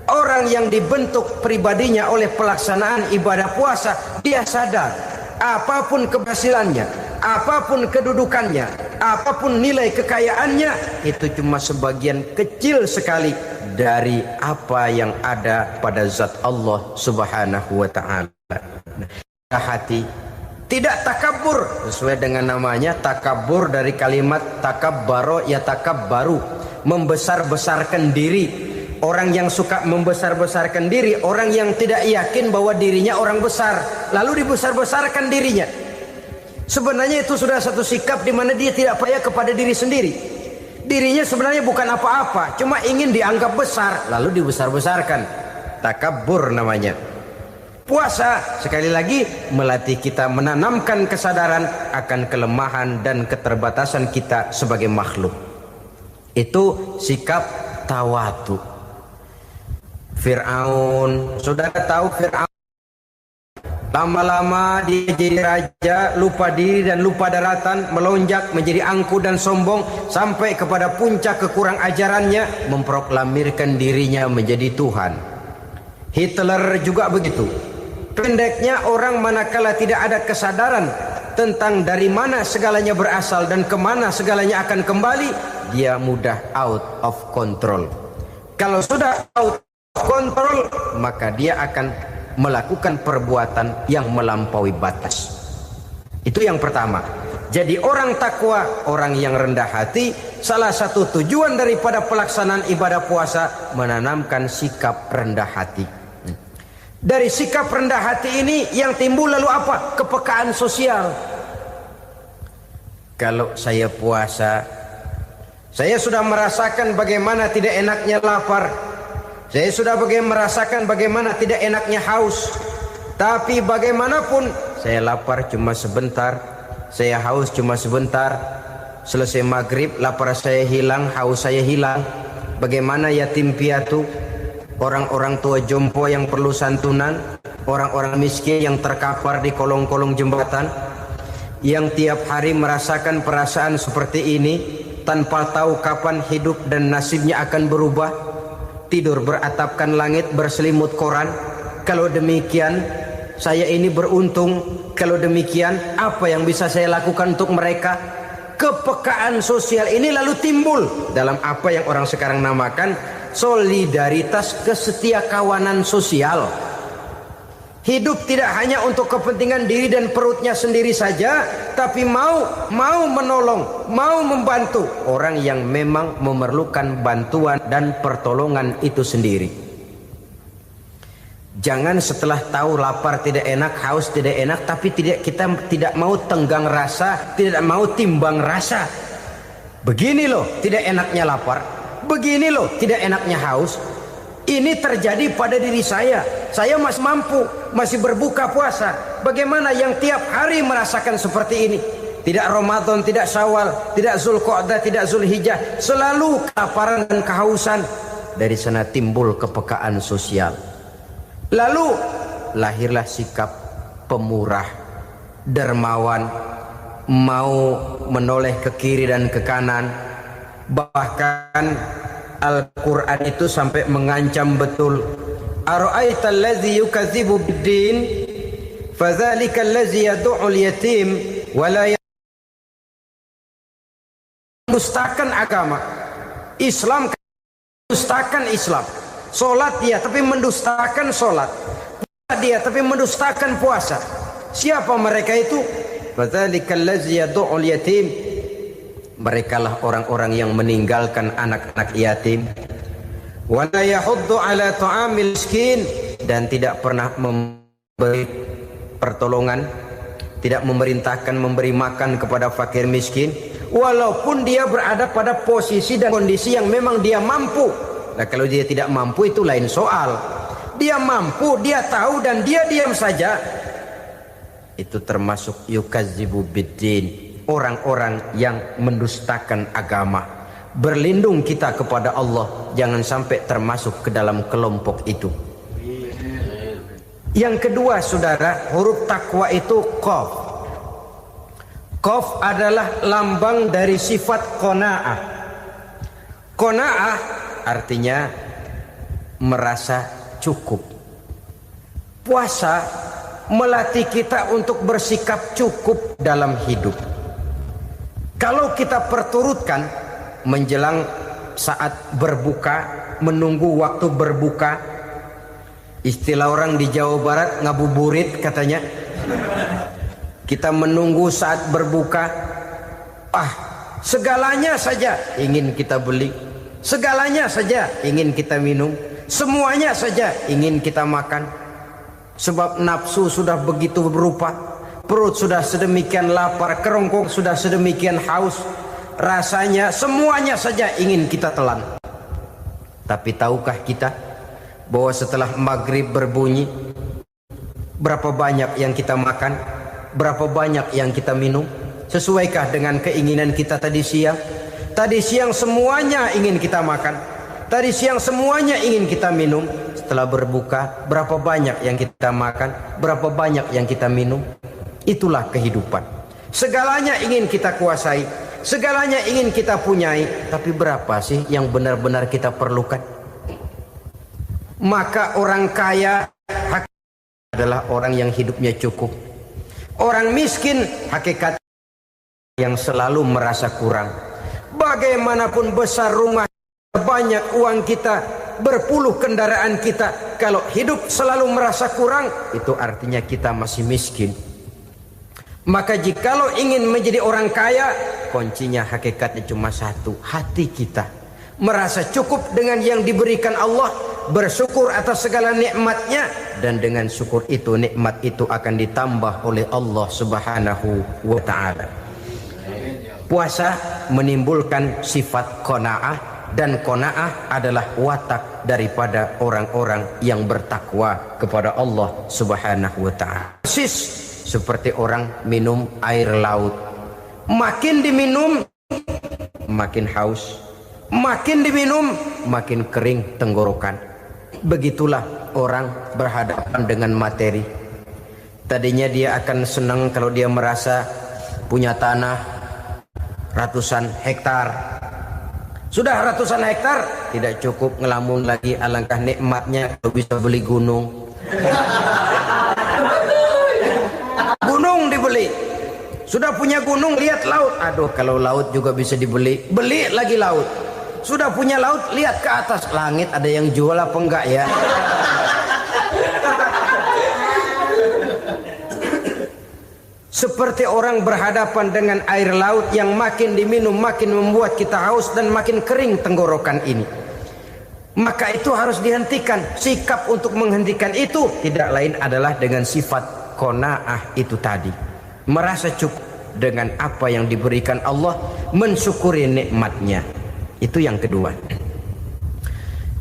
Orang yang dibentuk pribadinya oleh pelaksanaan ibadah puasa, dia sadar apapun keberhasilannya, apapun kedudukannya, apapun nilai kekayaannya, itu cuma sebagian kecil sekali dari apa yang ada pada zat Allah Subhanahu wa ta'ala. Hati tidak takabur, sesuai dengan namanya takabur dari kalimat takabbaro ya takabbaru, membesar-besarkan diri. Orang yang suka membesar-besarkan diri, orang yang tidak yakin bahwa dirinya orang besar, lalu dibesar-besarkan dirinya. Sebenarnya itu sudah satu sikap di mana dia tidak percaya kepada diri sendiri. Dirinya sebenarnya bukan apa-apa, cuma ingin dianggap besar, lalu dibesar-besarkan. Takabbur namanya. Puasa sekali lagi melatih kita menanamkan kesadaran akan kelemahan dan keterbatasan kita sebagai makhluk. Itu sikap tawadhu. Fir'aun, saudara tahu Fir'aun, lama-lama dia jadi raja, lupa diri dan lupa daratan, melonjak menjadi angku dan sombong sampai kepada puncak kekurang ajarannya, memproklamirkan dirinya menjadi Tuhan. Hitler juga begitu. Pendeknya orang manakala tidak ada kesadaran tentang dari mana segalanya berasal dan kemana segalanya akan kembali, dia mudah out of control. Kalau sudah out kontrol, maka dia akan melakukan perbuatan yang melampaui batas. Itu yang pertama. Jadi orang takwa, orang yang rendah hati, salah satu tujuan daripada pelaksanaan ibadah puasa menanamkan sikap rendah hati. Dari sikap rendah hati ini yang timbul lalu apa? Kepekaan sosial. Kalau saya puasa, saya sudah merasakan bagaimana tidak enaknya lapar. Saya sudah merasakan bagaimana tidak enaknya haus. Tapi bagaimanapun, saya lapar cuma sebentar, saya haus cuma sebentar. Selesai maghrib, lapar saya hilang, haus saya hilang. Bagaimana yatim piatu, orang-orang tua jompo yang perlu santunan, orang-orang miskin yang terkapar di kolong-kolong jembatan, yang tiap hari merasakan perasaan seperti ini. tanpa tahu kapan hidup dan nasibnya akan berubah, tidur beratapkan langit, berselimut koran. Kalau demikian saya ini beruntung. Kalau demikian apa yang bisa saya lakukan untuk mereka? Kepekaan sosial ini lalu timbul dalam apa yang orang sekarang namakan solidaritas, kesetiakawanan sosial. Hidup tidak hanya untuk kepentingan diri dan perutnya sendiri saja, tapi mau menolong, mau membantu orang yang memang memerlukan bantuan dan pertolongan itu sendiri. Jangan setelah tahu lapar tidak enak, haus tidak enak, tapi kita tidak mau tenggang rasa, tidak mau timbang rasa. Begini loh tidak enaknya lapar, begini loh tidak enaknya haus. Ini terjadi pada diri saya. Saya masih mampu, masih berbuka puasa. Bagaimana yang tiap hari merasakan seperti ini? Tidak Ramadan, tidak Syawal, tidak Zulqa'dah, tidak Zulhijjah, selalu kelaparan dan kehausan. Dari sana timbul kepekaan sosial. Lalu lahirlah sikap pemurah, dermawan, mau menoleh ke kiri dan ke kanan. Bahkan Al-Quran itu sampai mengancam betul. Ara'aita allazi yukadzibu bid-din fadzalika allazi yad'u al-yatim wa la mendustakan agama. Islam mendustakan Islam. Salat dia tapi mendustakan salat. Puasa dia tapi mendustakan puasa. Siapa mereka itu? Fadzalika allazi yad'u al-yatim. Merekalah orang-orang yang meninggalkan anak-anak yatim. Wa la yahuddu ala ta'amil miskin, dan tidak pernah memberi pertolongan, tidak memerintahkan memberi makan kepada fakir miskin, walaupun dia berada pada posisi dan kondisi yang memang dia mampu. Nah, kalau dia tidak mampu itu lain soal. Dia mampu, dia tahu dan dia diam saja. Itu termasuk yukadzibu biddin. Orang-orang yang mendustakan agama. Berlindung kita kepada Allah, jangan sampai termasuk ke dalam kelompok itu. Yang kedua saudara, huruf takwa itu qaf. Qaf adalah lambang dari sifat qanaah. Qanaah artinya merasa cukup. Puasa melatih kita untuk bersikap cukup dalam hidup. Kalau kita perturutkan menjelang saat berbuka, menunggu waktu berbuka, istilah orang di Jawa Barat ngabuburit katanya. Kita menunggu saat berbuka, segalanya saja ingin kita beli, segalanya saja ingin kita minum, semuanya saja ingin kita makan. Sebab nafsu sudah begitu berupa. Perut sudah sedemikian lapar, kerongkong sudah sedemikian haus. Rasanya semuanya saja ingin kita telan. Tapi tahukah kita bahwa setelah maghrib berbunyi, berapa banyak yang kita makan, berapa banyak yang kita minum? Sesuaikah dengan keinginan kita tadi siang? Tadi siang semuanya ingin kita makan, tadi siang semuanya ingin kita minum. Setelah berbuka, berapa banyak yang kita makan, berapa banyak yang kita minum? Itulah kehidupan. Segalanya ingin kita kuasai, segalanya ingin kita punyai, tapi berapa sih yang benar-benar kita perlukan? Maka orang kaya adalah orang yang hidupnya cukup. Orang miskin hakikat yang selalu merasa kurang. Bagaimanapun besar rumah, banyak uang kita, berpuluh kendaraan kita, kalau hidup selalu merasa kurang, itu artinya kita masih miskin. Maka jikalau ingin menjadi orang kaya, kuncinya hakikatnya cuma satu, hati kita merasa cukup dengan yang diberikan Allah, bersyukur atas segala nikmatnya, dan dengan syukur itu nikmat itu akan ditambah oleh Allah Subhanahu wa ta'ala. Puasa menimbulkan sifat qanaah, dan qanaah adalah watak daripada orang-orang yang bertakwa kepada Allah Subhanahu wa ta'ala. Seperti orang minum air laut, makin diminum makin haus, makin diminum makin kering tenggorokan. Begitulah orang berhadapan dengan materi. Tadinya dia akan senang kalau dia merasa punya tanah, ratusan hektar. Sudah ratusan hektar, tidak cukup ngelamun lagi, alangkah nikmatnya kalau bisa beli gunung. Gunung dibeli. Sudah punya gunung, lihat laut. Aduh, kalau laut juga bisa dibeli, beli lagi laut. Sudah punya laut, lihat ke atas langit, ada yang jual apa enggak ya? Seperti orang berhadapan dengan air laut yang makin diminum makin membuat kita haus dan makin kering tenggorokan ini. Maka itu harus dihentikan. Sikap untuk menghentikan itu tidak lain adalah dengan sifat qanaah itu tadi. Merasa cukup dengan apa yang diberikan Allah, mensyukuri nikmatnya. Itu yang kedua.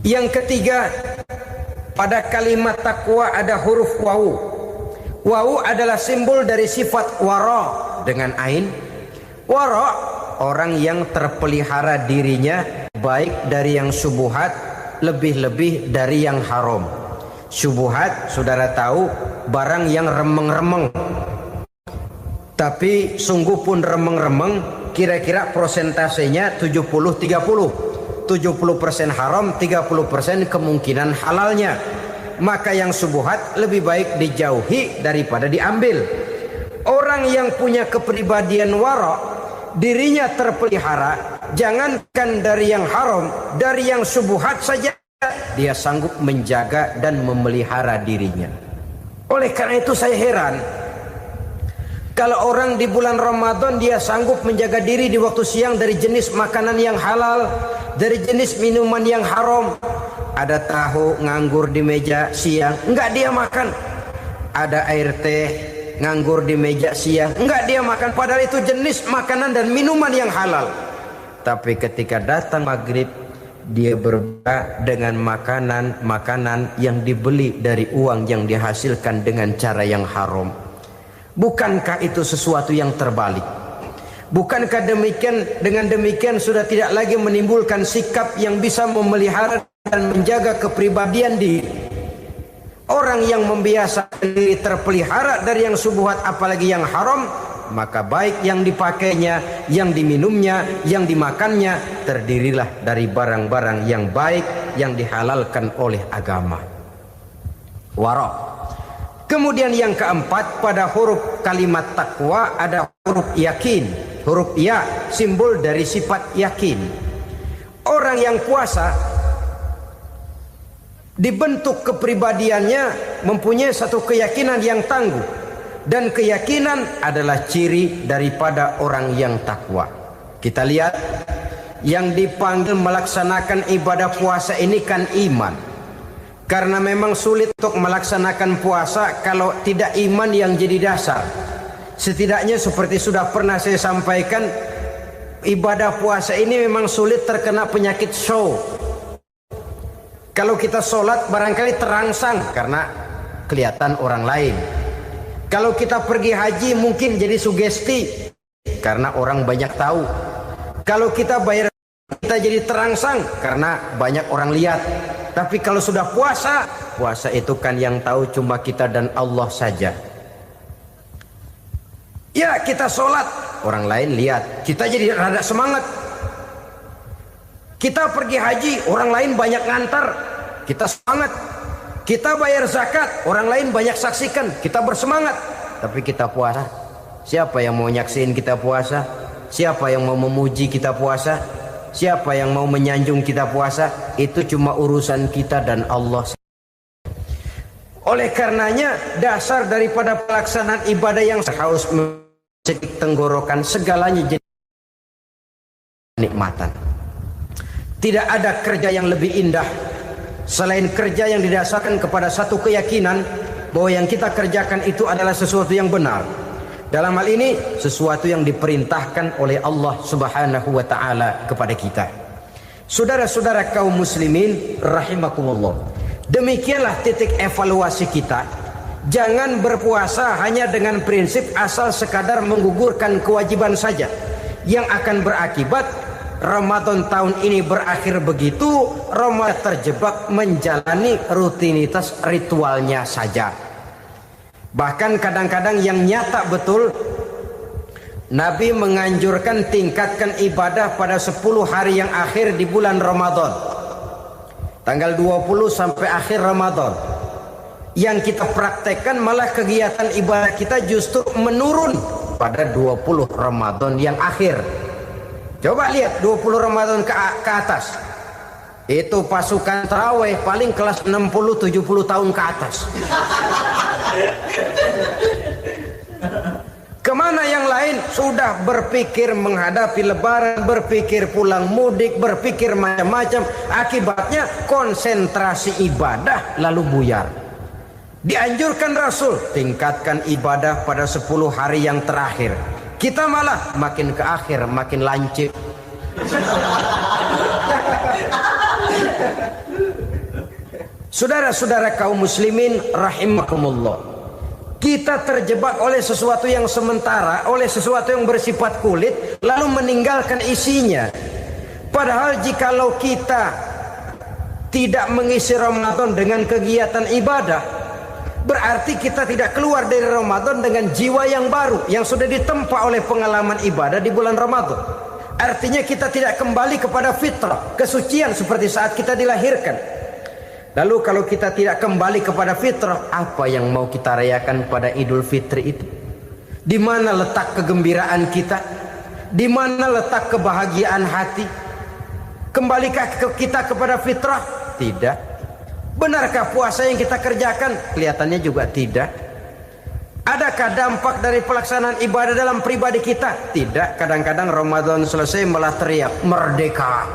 Yang ketiga, pada kalimat takwa ada huruf wawu. Wawu adalah simbol dari sifat wara dengan ain. Wara, orang yang terpelihara dirinya baik dari yang syubhat, lebih-lebih dari yang haram. Syubhat, saudara tahu, barang yang remeng-remeng. Tapi sungguh pun remeng-remeng, kira-kira prosentasenya 70-30. 70% haram, 30% kemungkinan halalnya. Maka yang syubhat lebih baik dijauhi daripada diambil. Orang yang punya kepribadian wara, dirinya terpelihara, jangankan dari yang haram, dari yang syubhat saja dia sanggup menjaga dan memelihara dirinya. Oleh karena itu saya heran kalau orang di bulan Ramadan dia sanggup menjaga diri di waktu siang dari jenis makanan yang halal, dari jenis minuman yang haram. Ada tahu nganggur di meja siang, enggak dia makan. Ada air teh nganggur di meja siang, enggak dia makan. Padahal itu jenis makanan dan minuman yang halal. Tapi ketika datang maghrib, dia berbuka dengan makanan yang dibeli dari uang yang dihasilkan dengan cara yang haram. Bukankah itu sesuatu yang terbalik? Bukankah dengan demikian sudah tidak lagi menimbulkan sikap yang bisa memelihara dan menjaga kepribadian diri? Orang yang membiasakan diri terpelihara dari yang syubhat apalagi yang haram, maka baik yang dipakainya, yang diminumnya, yang dimakannya terdirilah dari barang-barang yang baik yang dihalalkan oleh agama. Wara. Kemudian yang keempat, pada huruf kalimat takwa ada huruf yakin. Huruf ya, simbol dari sifat yakin. Orang yang puasa dibentuk kepribadiannya mempunyai satu keyakinan yang tangguh, dan keyakinan adalah ciri daripada orang yang takwa. Kita lihat yang dipanggil melaksanakan ibadah puasa ini kan iman, karena memang sulit untuk melaksanakan puasa kalau tidak iman yang jadi dasar. Setidaknya seperti sudah pernah saya sampaikan, ibadah puasa ini memang sulit terkena penyakit show. Kalau kita sholat barangkali terangsang karena kelihatan orang lain. Kalau kita pergi haji mungkin jadi sugesti karena orang banyak tahu. Kalau kita bayar kita jadi terangsang karena banyak orang lihat. Tapi kalau sudah puasa, puasa itu kan yang tahu cuma kita dan Allah saja. Ya kita sholat, orang lain lihat, kita jadi rada semangat. Kita pergi haji, orang lain banyak ngantar, kita semangat. Kita bayar zakat, orang lain banyak saksikan, kita bersemangat. Tapi kita puasa, siapa yang mau nyaksiin kita puasa? Siapa yang mau memuji kita puasa? Siapa yang mau menyanjung kita puasa? Itu cuma urusan kita dan Allah. Oleh karenanya dasar daripada pelaksanaan ibadah yang harus mencedik tenggorokan segalanya jadi nikmatan. Tidak ada kerja yang lebih indah selain kerja yang didasarkan kepada satu keyakinan bahwa yang kita kerjakan itu adalah sesuatu yang benar. Dalam hal ini sesuatu yang diperintahkan oleh Allah Subhanahu wa taala kepada kita. Saudara-saudara kaum muslimin rahimakumullah. Demikianlah titik evaluasi kita. Jangan berpuasa hanya dengan prinsip asal sekadar menggugurkan kewajiban saja, yang akan berakibat Ramadan tahun ini berakhir begitu, Ramadan terjebak menjalani rutinitas ritualnya saja. Bahkan kadang-kadang yang nyata betul, Nabi menganjurkan tingkatkan ibadah pada 10 hari yang akhir di bulan Ramadan. Tanggal 20 sampai akhir Ramadan. Yang kita praktekkan malah kegiatan ibadah kita justru menurun pada 20 Ramadan yang akhir. Coba lihat 20 Ramadan ke atas. Itu pasukan tarawih paling kelas 60-70 tahun ke atas. Kemana yang lain sudah berpikir menghadapi lebaran, berpikir pulang mudik, berpikir macam-macam. Akibatnya konsentrasi ibadah lalu buyar. Dianjurkan Rasul tingkatkan ibadah pada 10 hari yang terakhir. Kita malah makin ke akhir makin lancip. Saudara-saudara kaum muslimin rahimakumullah. Kita terjebak oleh sesuatu yang sementara, oleh sesuatu yang bersifat kulit, lalu meninggalkan isinya. Padahal jikalau kita tidak mengisi Ramadan dengan kegiatan ibadah, berarti kita tidak keluar dari Ramadan dengan jiwa yang baru, yang sudah ditempa oleh pengalaman ibadah di bulan Ramadan. Artinya kita tidak kembali kepada fitrah, kesucian seperti saat kita dilahirkan. Lalu kalau kita tidak kembali kepada fitrah, apa yang mau kita rayakan pada Idul Fitri itu? Di mana letak kegembiraan kita? Di mana letak kebahagiaan hati? Kembalikah kita kepada fitrah? Tidak. Benarkah puasa yang kita kerjakan? Kelihatannya juga tidak. Adakah dampak dari pelaksanaan ibadah dalam pribadi kita? Tidak. Kadang-kadang Ramadan selesai malah teriak merdeka.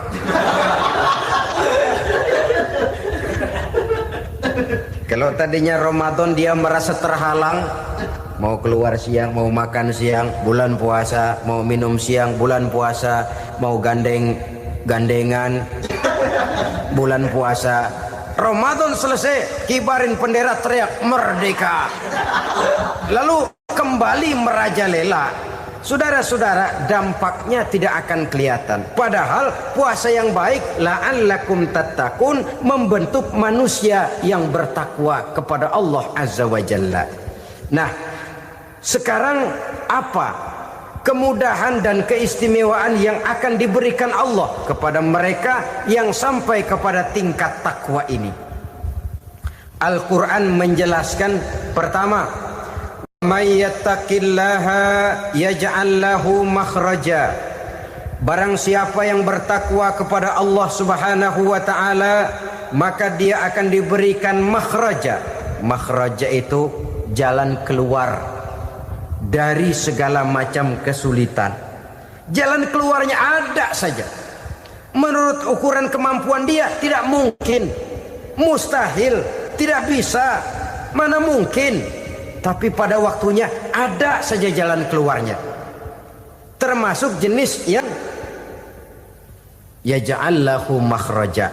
Kalau tadinya Ramadan dia merasa terhalang, mau keluar siang, mau makan siang, bulan puasa, mau minum siang, bulan puasa, mau gandengan, bulan puasa. Ramadan selesai, kibarin bendera, teriak merdeka. Lalu kembali merajalela. Saudara-saudara, dampaknya tidak akan kelihatan. Padahal puasa yang baik, la'allakum tattaqun, membentuk manusia yang bertakwa kepada Allah Azza wa Jalla. Nah, sekarang apa kemudahan dan keistimewaan yang akan diberikan Allah kepada mereka yang sampai kepada tingkat takwa ini? Al-Quran menjelaskan, pertama, may yattaqillaha yaj'al lahu makhraja. Barang siapa yang bertakwa kepada Allah Subhanahu wa taala, maka dia akan diberikan makhraja. Makhraja itu jalan keluar dari segala macam kesulitan. Jalan keluarnya ada saja. Menurut ukuran kemampuan dia tidak mungkin, mustahil, tidak bisa, mana mungkin. Tapi pada waktunya ada saja jalan keluarnya. Termasuk jenis yang yaj'al lahu makhraja.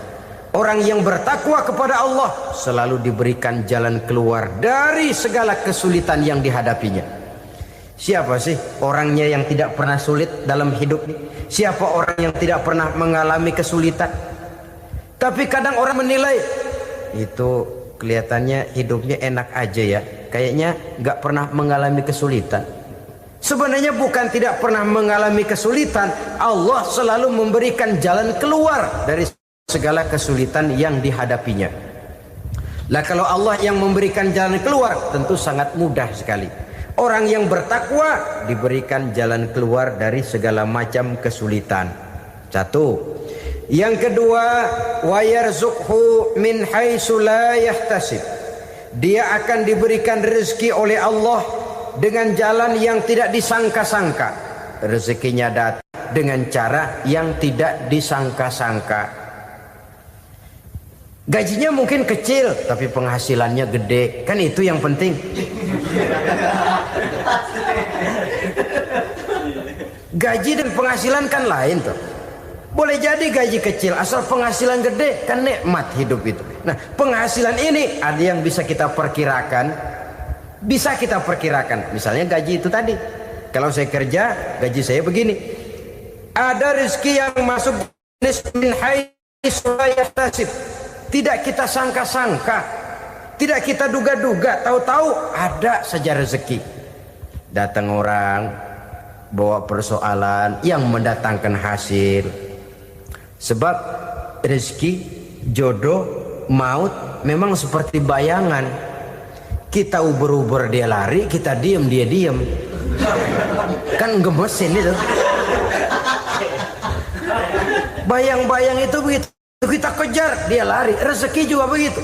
Orang yang bertakwa kepada Allah selalu diberikan jalan keluar dari segala kesulitan yang dihadapinya. Siapa sih orangnya yang tidak pernah sulit dalam hidup ini? Siapa orang yang tidak pernah mengalami kesulitan? Tapi kadang orang menilai, itu kelihatannya hidupnya enak aja ya, kayaknya nggak pernah mengalami kesulitan. Sebenarnya bukan tidak pernah mengalami kesulitan, Allah selalu memberikan jalan keluar dari segala kesulitan yang dihadapinya. Lah kalau Allah yang memberikan jalan keluar, tentu sangat mudah sekali. Orang yang bertakwa diberikan jalan keluar dari segala macam kesulitan. Satu. Yang kedua, wa yarzuqhu min haitsu la yahtasib. Dia akan diberikan rezeki oleh Allah dengan jalan yang tidak disangka-sangka. Rezekinya datang dengan cara yang tidak disangka-sangka. Gajinya mungkin kecil, tapi penghasilannya gede. Kan itu yang penting. Gaji dan penghasilan kan lain tuh. Boleh jadi gaji kecil, asal penghasilan gede, kan nikmat hidup itu. Nah, penghasilan ini ada yang bisa kita perkirakan. Bisa kita perkirakan. Misalnya gaji itu tadi. Kalau saya kerja, gaji saya begini. Ada rezeki yang masuk min haitsu la yahtasib. Tidak kita sangka-sangka. Tidak kita duga-duga. Tahu-tahu ada saja rezeki. Datang orang bawa persoalan yang mendatangkan hasil. Sebab rezeki, jodoh, maut memang seperti bayangan. Kita uber-uber dia lari, kita diem dia diem. Kan gemesin itu. Bayang-bayang itu begitu, kita kejar dia lari. Rezeki juga begitu.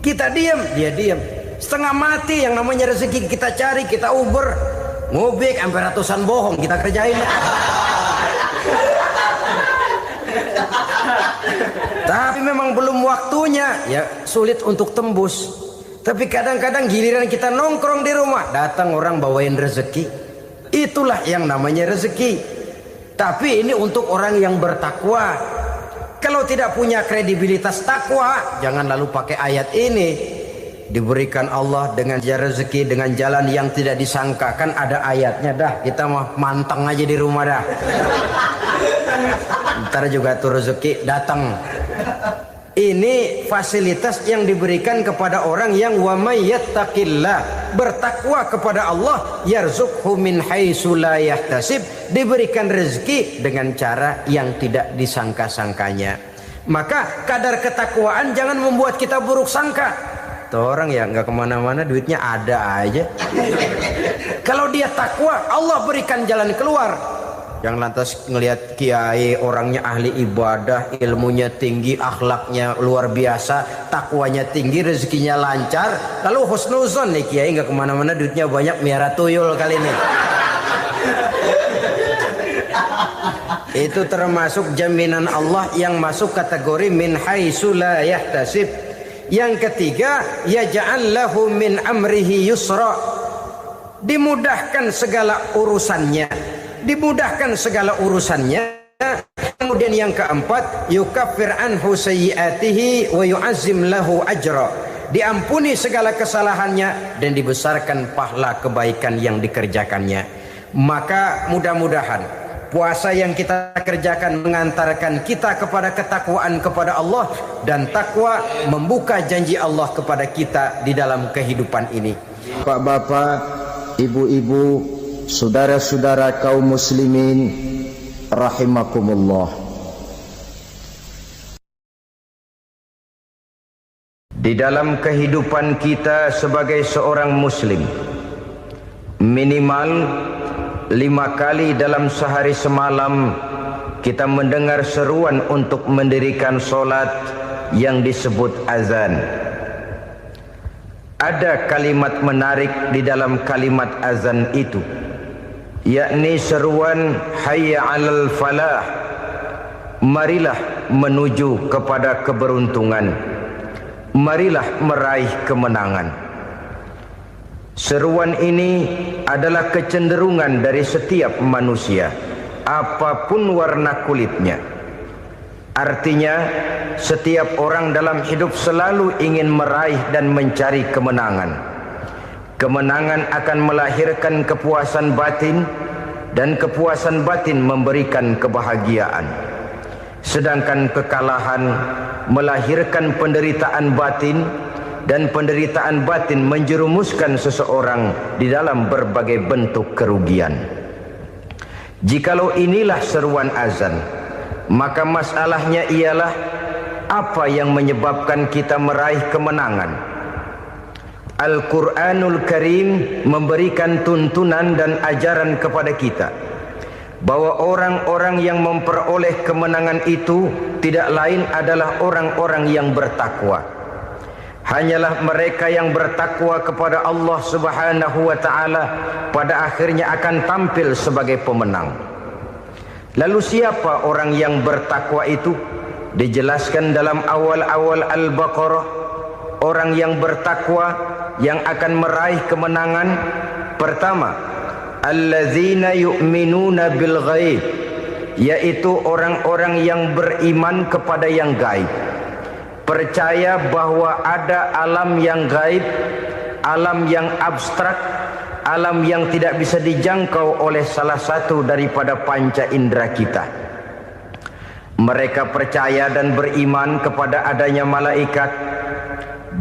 Kita diem dia diem. Setengah mati yang namanya rezeki kita cari, kita uber, ngobek sampai ratusan bohong kita kerjain. Tapi memang belum waktunya, ya sulit untuk tembus. Tapi kadang-kadang giliran kita nongkrong di rumah, datang orang bawain rezeki. Itulah yang namanya rezeki. Tapi ini untuk orang yang bertakwa. Kalau tidak punya kredibilitas takwa, jangan lalu pakai ayat ini. Diberikan Allah dengan rezeki dengan jalan yang tidak disangka. Kan ada ayatnya dah, kita mah manteng aja di rumah dah. Ntar juga tuh rezeki datang. Ini fasilitas yang diberikan kepada orang yang wa may yattaqillah, bertakwa kepada Allah, yarzuqhu min haitsu la yahtasib, diberikan rezeki dengan cara yang tidak disangka-sangkanya. Maka kadar ketakwaan jangan membuat kita buruk sangka. Tuh orang ya nggak kemana-mana, duitnya ada aja. Kalau dia takwa, Allah berikan jalan keluar. Yang lantas ngelihat kiai orangnya ahli ibadah, ilmunya tinggi, akhlaknya luar biasa, takwanya tinggi, rezekinya lancar, lalu husnuzon nih kiai nggak kemana-mana, duitnya banyak, miara tuyul kali ini. Itu termasuk jaminan Allah yang masuk kategori min haitsu la yahtasib. Yang ketiga, yaj'al lahu min amrihi yusra, dimudahkan segala urusannya, dimudahkan segala urusannya. Kemudian yang keempat, yukaffir anhu sayyiatihi wa yu'azzim lahu ajra, diampuni segala kesalahannya dan dibesarkan pahala kebaikan yang dikerjakannya. Maka mudah-mudahan puasa yang kita kerjakan mengantarkan kita kepada ketakwaan kepada Allah, dan takwa membuka janji Allah kepada kita di dalam kehidupan ini. Bapak-bapak, ibu-ibu, saudara-saudara kaum muslimin rahimakumullah. Di dalam kehidupan kita sebagai seorang muslim, minimal 5 kali dalam sehari semalam kita mendengar seruan untuk mendirikan solat yang disebut azan. Ada kalimat menarik di dalam kalimat azan itu, yakni seruan hayya 'alal falah, marilah menuju kepada keberuntungan, marilah meraih kemenangan. Seruan ini adalah kecenderungan dari setiap manusia, apapun warna kulitnya. Artinya, setiap orang dalam hidup selalu ingin meraih dan mencari kemenangan. Kemenangan akan melahirkan kepuasan batin, dan kepuasan batin memberikan kebahagiaan. Sedangkan kekalahan melahirkan penderitaan batin, dan penderitaan batin menjerumuskan seseorang di dalam berbagai bentuk kerugian. Jikalau inilah seruan azan, maka masalahnya ialah apa yang menyebabkan kita meraih kemenangan. Al-Quranul Karim memberikan tuntunan dan ajaran kepada kita bahwa orang-orang yang memperoleh kemenangan itu tidak lain adalah orang-orang yang bertakwa. Hanyalah mereka yang bertakwa kepada Allah Subhanahu wa ta'ala pada akhirnya akan tampil sebagai pemenang. Lalu siapa orang yang bertakwa itu? Dijelaskan dalam awal-awal Al-Baqarah, orang yang bertakwa yang akan meraih kemenangan. Pertama, allazina yu'minuna bil ghaib, yaitu orang-orang yang beriman kepada yang gaib, percaya bahwa ada alam yang gaib, alam yang abstrak, alam yang tidak bisa dijangkau oleh salah satu daripada panca indera kita. Mereka percaya dan beriman kepada adanya malaikat,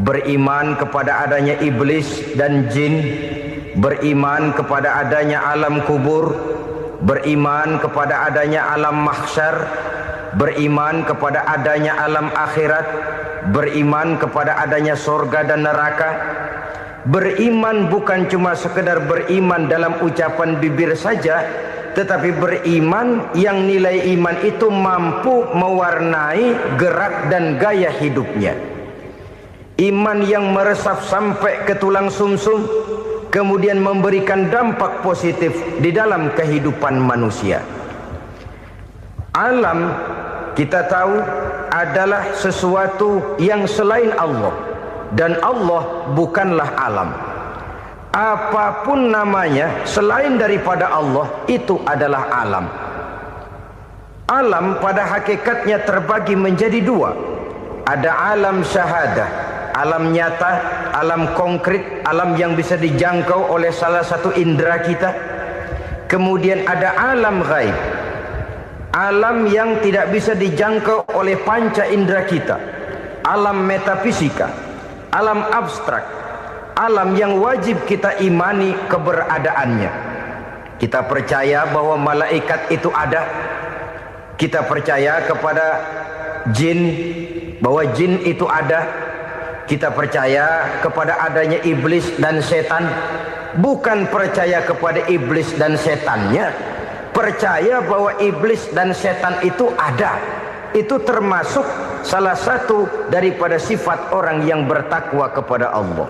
beriman kepada adanya iblis dan jin, beriman kepada adanya alam kubur, beriman kepada adanya alam mahsyar, beriman kepada adanya alam akhirat, beriman kepada adanya surga dan neraka. Beriman bukan cuma sekedar beriman dalam ucapan bibir saja, tetapi beriman yang nilai iman itu mampu mewarnai gerak dan gaya hidupnya. Iman yang meresap sampai ke tulang sumsum, kemudian memberikan dampak positif di dalam kehidupan manusia. Alam, kita tahu, adalah sesuatu yang selain Allah, dan Allah bukanlah alam. Apapun namanya selain daripada Allah, itu adalah alam. Alam pada hakikatnya terbagi menjadi dua. Ada alam syahadah, alam nyata, alam konkret, alam yang bisa dijangkau oleh salah satu indera kita. Kemudian ada alam ghaib, alam yang tidak bisa dijangkau oleh panca indera kita, alam metafisika, alam abstrak, alam yang wajib kita imani keberadaannya. Kita percaya bahwa malaikat itu ada, kita percaya kepada jin, bahwa jin itu ada, kita percaya kepada adanya iblis dan setan. Bukan percaya kepada iblis dan setannya, percaya bahwa iblis dan setan itu ada. Itu termasuk salah satu daripada sifat orang yang bertakwa kepada Allah.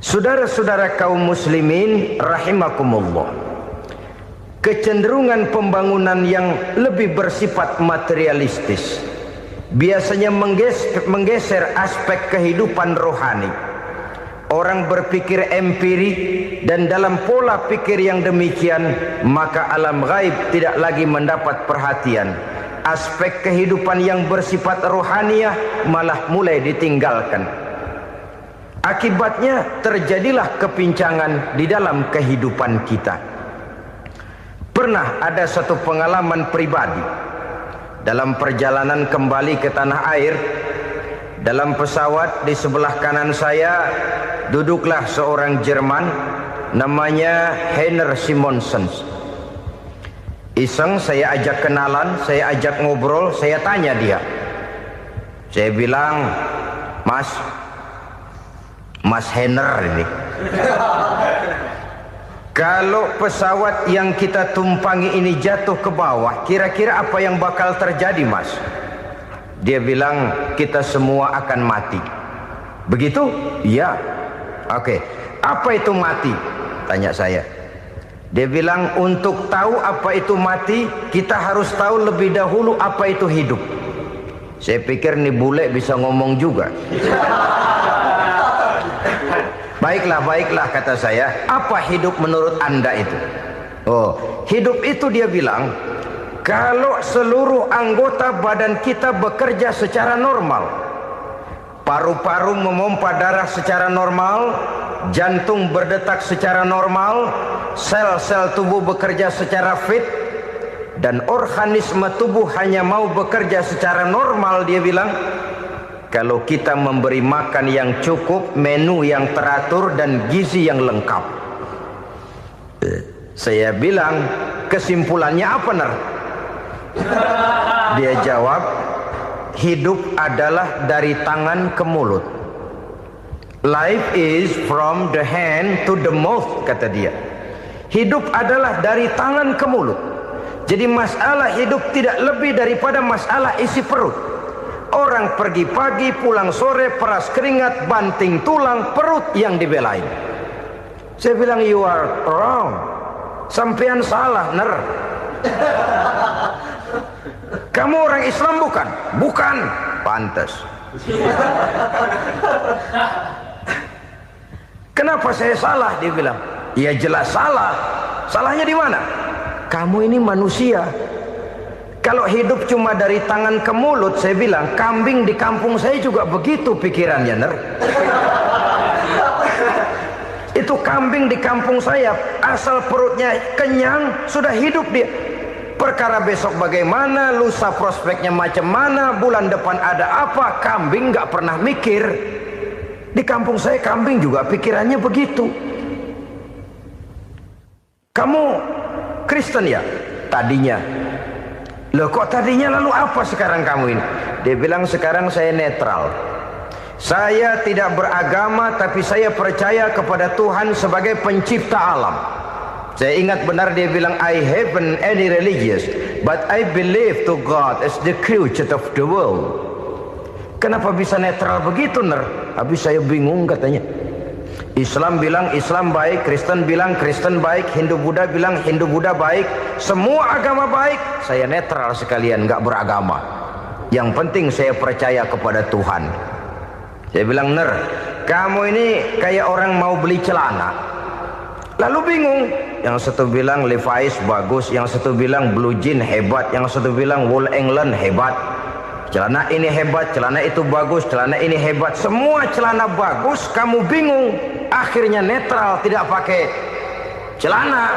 Saudara-saudara kaum muslimin rahimakumullah, kecenderungan pembangunan yang lebih bersifat materialistis biasanya menggeser aspek kehidupan rohani. Orang berpikir empiri, dan dalam pola pikir yang demikian maka alam gaib tidak lagi mendapat perhatian. Aspek kehidupan yang bersifat rohaniah malah mulai ditinggalkan. Akibatnya terjadilah kepincangan di dalam kehidupan kita. Pernah ada satu pengalaman pribadi dalam perjalanan kembali ke tanah air. Dalam pesawat di sebelah kanan saya duduklah seorang Jerman namanya Heiner Simonsen. Iseng saya ajak kenalan, saya ajak ngobrol, saya tanya dia. Saya bilang, Mas Heiner ini, kalau pesawat yang kita tumpangi ini jatuh ke bawah, kira-kira apa yang bakal terjadi, Mas? Dia bilang, kita semua akan mati. Begitu? Iya. Oke. Apa itu mati? Tanya saya. Dia bilang, untuk tahu apa itu mati, kita harus tahu lebih dahulu apa itu hidup. Saya pikir nih bule bisa ngomong juga. Baiklah kata saya. Apa hidup menurut Anda itu? Oh, hidup itu dia bilang, kalau seluruh anggota badan kita bekerja secara normal, paru-paru memompa darah secara normal, jantung berdetak secara normal, sel-sel tubuh bekerja secara fit, dan organisme tubuh hanya mau bekerja secara normal, dia bilang, kalau kita memberi makan yang cukup, menu yang teratur, dan gizi yang lengkap. Saya bilang, kesimpulannya apa, Ner? Dia jawab, hidup adalah dari tangan ke mulut. Life is from the hand to the mouth, kata dia. Hidup adalah dari tangan ke mulut. Jadi masalah hidup tidak lebih daripada masalah isi perut. Orang pergi pagi, pulang sore, peras keringat, banting tulang, perut yang dibelain. Saya bilang, you are wrong. Sampean salah, Ner. Kamu orang Islam bukan? Bukan. Pantas. Kenapa saya salah? Dia bilang. Ya jelas salah. Salahnya di mana? Kamu ini manusia. Kalau hidup cuma dari tangan ke mulut, saya bilang, kambing di kampung saya juga begitu pikirannya, Ner. Itu kambing di kampung saya, asal perutnya kenyang, sudah hidup dia. Perkara besok bagaimana, lusa prospeknya macam mana, bulan depan ada apa, kambing nggak pernah mikir. Di kampung saya kambing juga pikirannya begitu. Kamu Kristen ya? Tadinya. Loh kok tadinya, lalu apa sekarang kamu ini? Dia bilang, sekarang saya netral. Saya tidak beragama, tapi saya percaya kepada Tuhan sebagai pencipta alam. Saya ingat benar dia bilang, I haven't any religious, but I believe to God as the creator of the world. Kenapa bisa netral begitu, Ner? Habis saya bingung katanya. Islam bilang Islam baik, Kristen bilang Kristen baik, Hindu Buddha bilang Hindu Buddha baik, semua agama baik. Saya netral sekalian, nggak beragama. Yang penting saya percaya kepada Tuhan. Saya bilang, Ner, kamu ini kayak orang mau beli celana, lalu bingung. Yang satu bilang Levi's bagus, yang satu bilang Blue Jean hebat, yang satu bilang Wool England hebat. Celana ini hebat, celana itu bagus, celana ini hebat. Semua celana bagus, kamu bingung. Akhirnya netral, tidak pakai celana.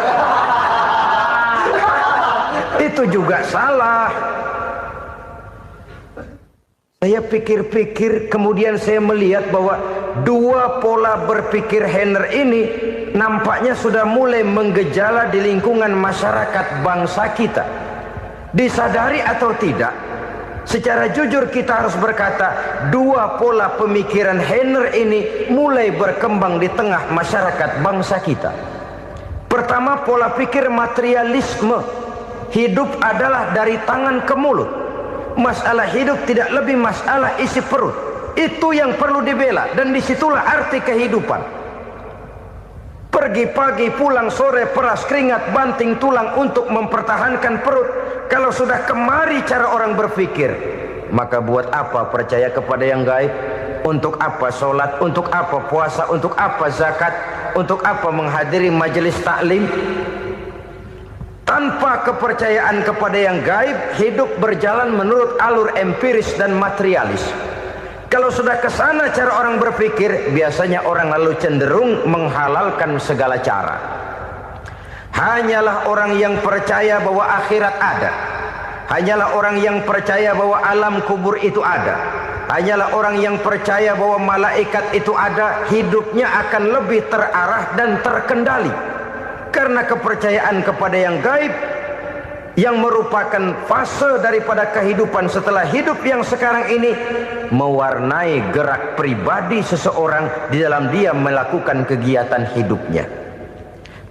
Itu juga salah. Saya pikir-pikir, kemudian saya melihat bahwa dua pola berpikir Henner ini nampaknya sudah mulai menggejala di lingkungan masyarakat bangsa kita. Disadari atau tidak, secara jujur kita harus berkata, dua pola pemikiran Henner ini mulai berkembang di tengah masyarakat bangsa kita. Pertama, pola pikir materialisme. Hidup adalah dari tangan ke mulut. Masalah hidup tidak lebih masalah isi perut. Itu yang perlu dibela, dan disitulah arti kehidupan. Pergi pagi, pulang sore, peras keringat, banting tulang untuk mempertahankan perut. Kalau sudah kemari cara orang berpikir, maka buat apa percaya kepada yang gaib? Untuk apa sholat? Untuk apa puasa? Untuk apa zakat? Untuk apa menghadiri majelis taklim? Tanpa kepercayaan kepada yang gaib, hidup berjalan menurut alur empiris dan materialis. Kalau sudah ke sana cara orang berpikir, biasanya orang lalu cenderung menghalalkan segala cara. Hanyalah orang yang percaya bahwa akhirat ada. Hanyalah orang yang percaya bahwa alam kubur itu ada. Hanyalah orang yang percaya bahwa malaikat itu ada, hidupnya akan lebih terarah dan terkendali. Karena kepercayaan kepada yang gaib, yang merupakan fase daripada kehidupan setelah hidup yang sekarang ini, mewarnai gerak pribadi seseorang di dalam dia melakukan kegiatan hidupnya.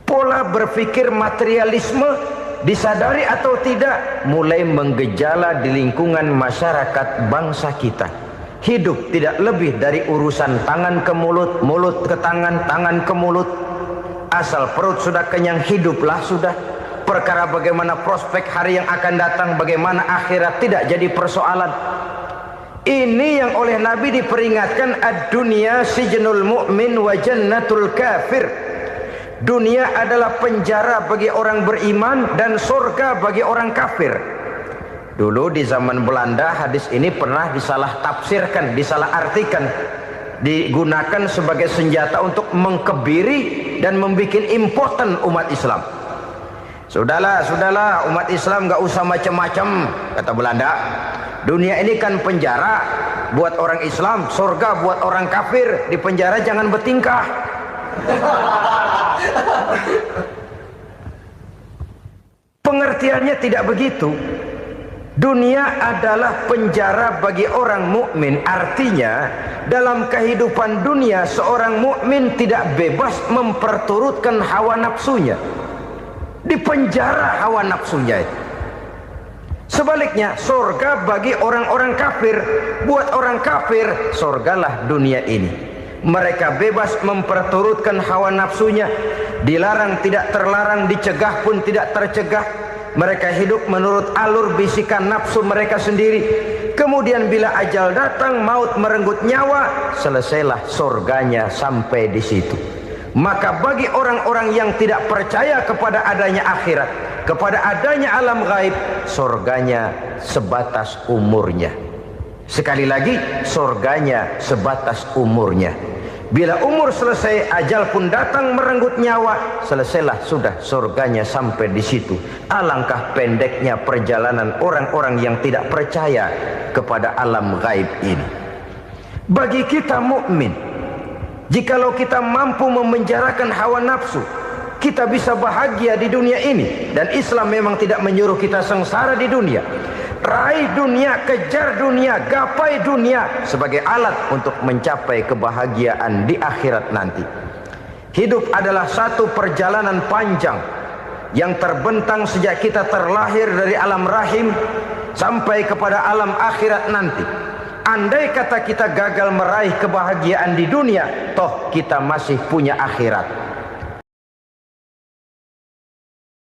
Pola berpikir materialisme, disadari atau tidak, mulai menggejala di lingkungan masyarakat bangsa kita. Hidup tidak lebih dari urusan tangan ke mulut, mulut ke tangan, tangan ke mulut. Asal perut sudah kenyang, hiduplah sudah. Perkara bagaimana prospek hari yang akan datang, bagaimana akhirat, tidak jadi persoalan. Ini yang oleh Nabi diperingatkan, ad-dunya sijnul mu'min wa jannatul kafir. Dunia adalah penjara bagi orang beriman dan surga bagi orang kafir. Dulu di zaman Belanda hadis ini pernah disalah tafsirkan, disalah artikan, digunakan sebagai senjata untuk mengkebiri dan membuat impoten umat Islam. Sudahlah umat Islam gak usah macam-macam, kata Belanda. Dunia ini kan penjara buat orang Islam, surga buat orang kafir. Di penjara jangan bertingkah. Pengertiannya tidak begitu. Dunia adalah penjara bagi orang mukmin. Artinya dalam kehidupan dunia seorang mukmin tidak bebas memperturutkan hawa nafsunya. Di penjara hawa nafsunya itu. Sebaliknya, surga bagi orang-orang kafir. Buat orang kafir, surgalah dunia ini. Mereka bebas memperturutkan hawa nafsunya. Dilarang tidak terlarang, dicegah pun tidak tercegah. Mereka hidup menurut alur bisikan nafsu mereka sendiri. Kemudian bila ajal datang, maut merenggut nyawa, selesailah surganya sampai di situ. Maka bagi orang-orang yang tidak percaya kepada adanya akhirat, kepada adanya alam gaib, surganya sebatas umurnya. Sekali lagi, surganya sebatas umurnya. Bila umur selesai, ajal pun datang merenggut nyawa, selesailah sudah surganya sampai di situ. Alangkah pendeknya perjalanan orang-orang yang tidak percaya kepada alam gaib ini. Bagi kita mukmin, jikalau kita mampu memenjarakan hawa nafsu, kita bisa bahagia di dunia ini. Dan Islam memang tidak menyuruh kita sengsara di dunia. Raih dunia, kejar dunia, gapai dunia sebagai alat untuk mencapai kebahagiaan di akhirat nanti. Hidup adalah satu perjalanan panjang yang terbentang sejak kita terlahir dari alam rahim sampai kepada alam akhirat nanti. Andai kata kita gagal meraih kebahagiaan di dunia, toh kita masih punya akhirat.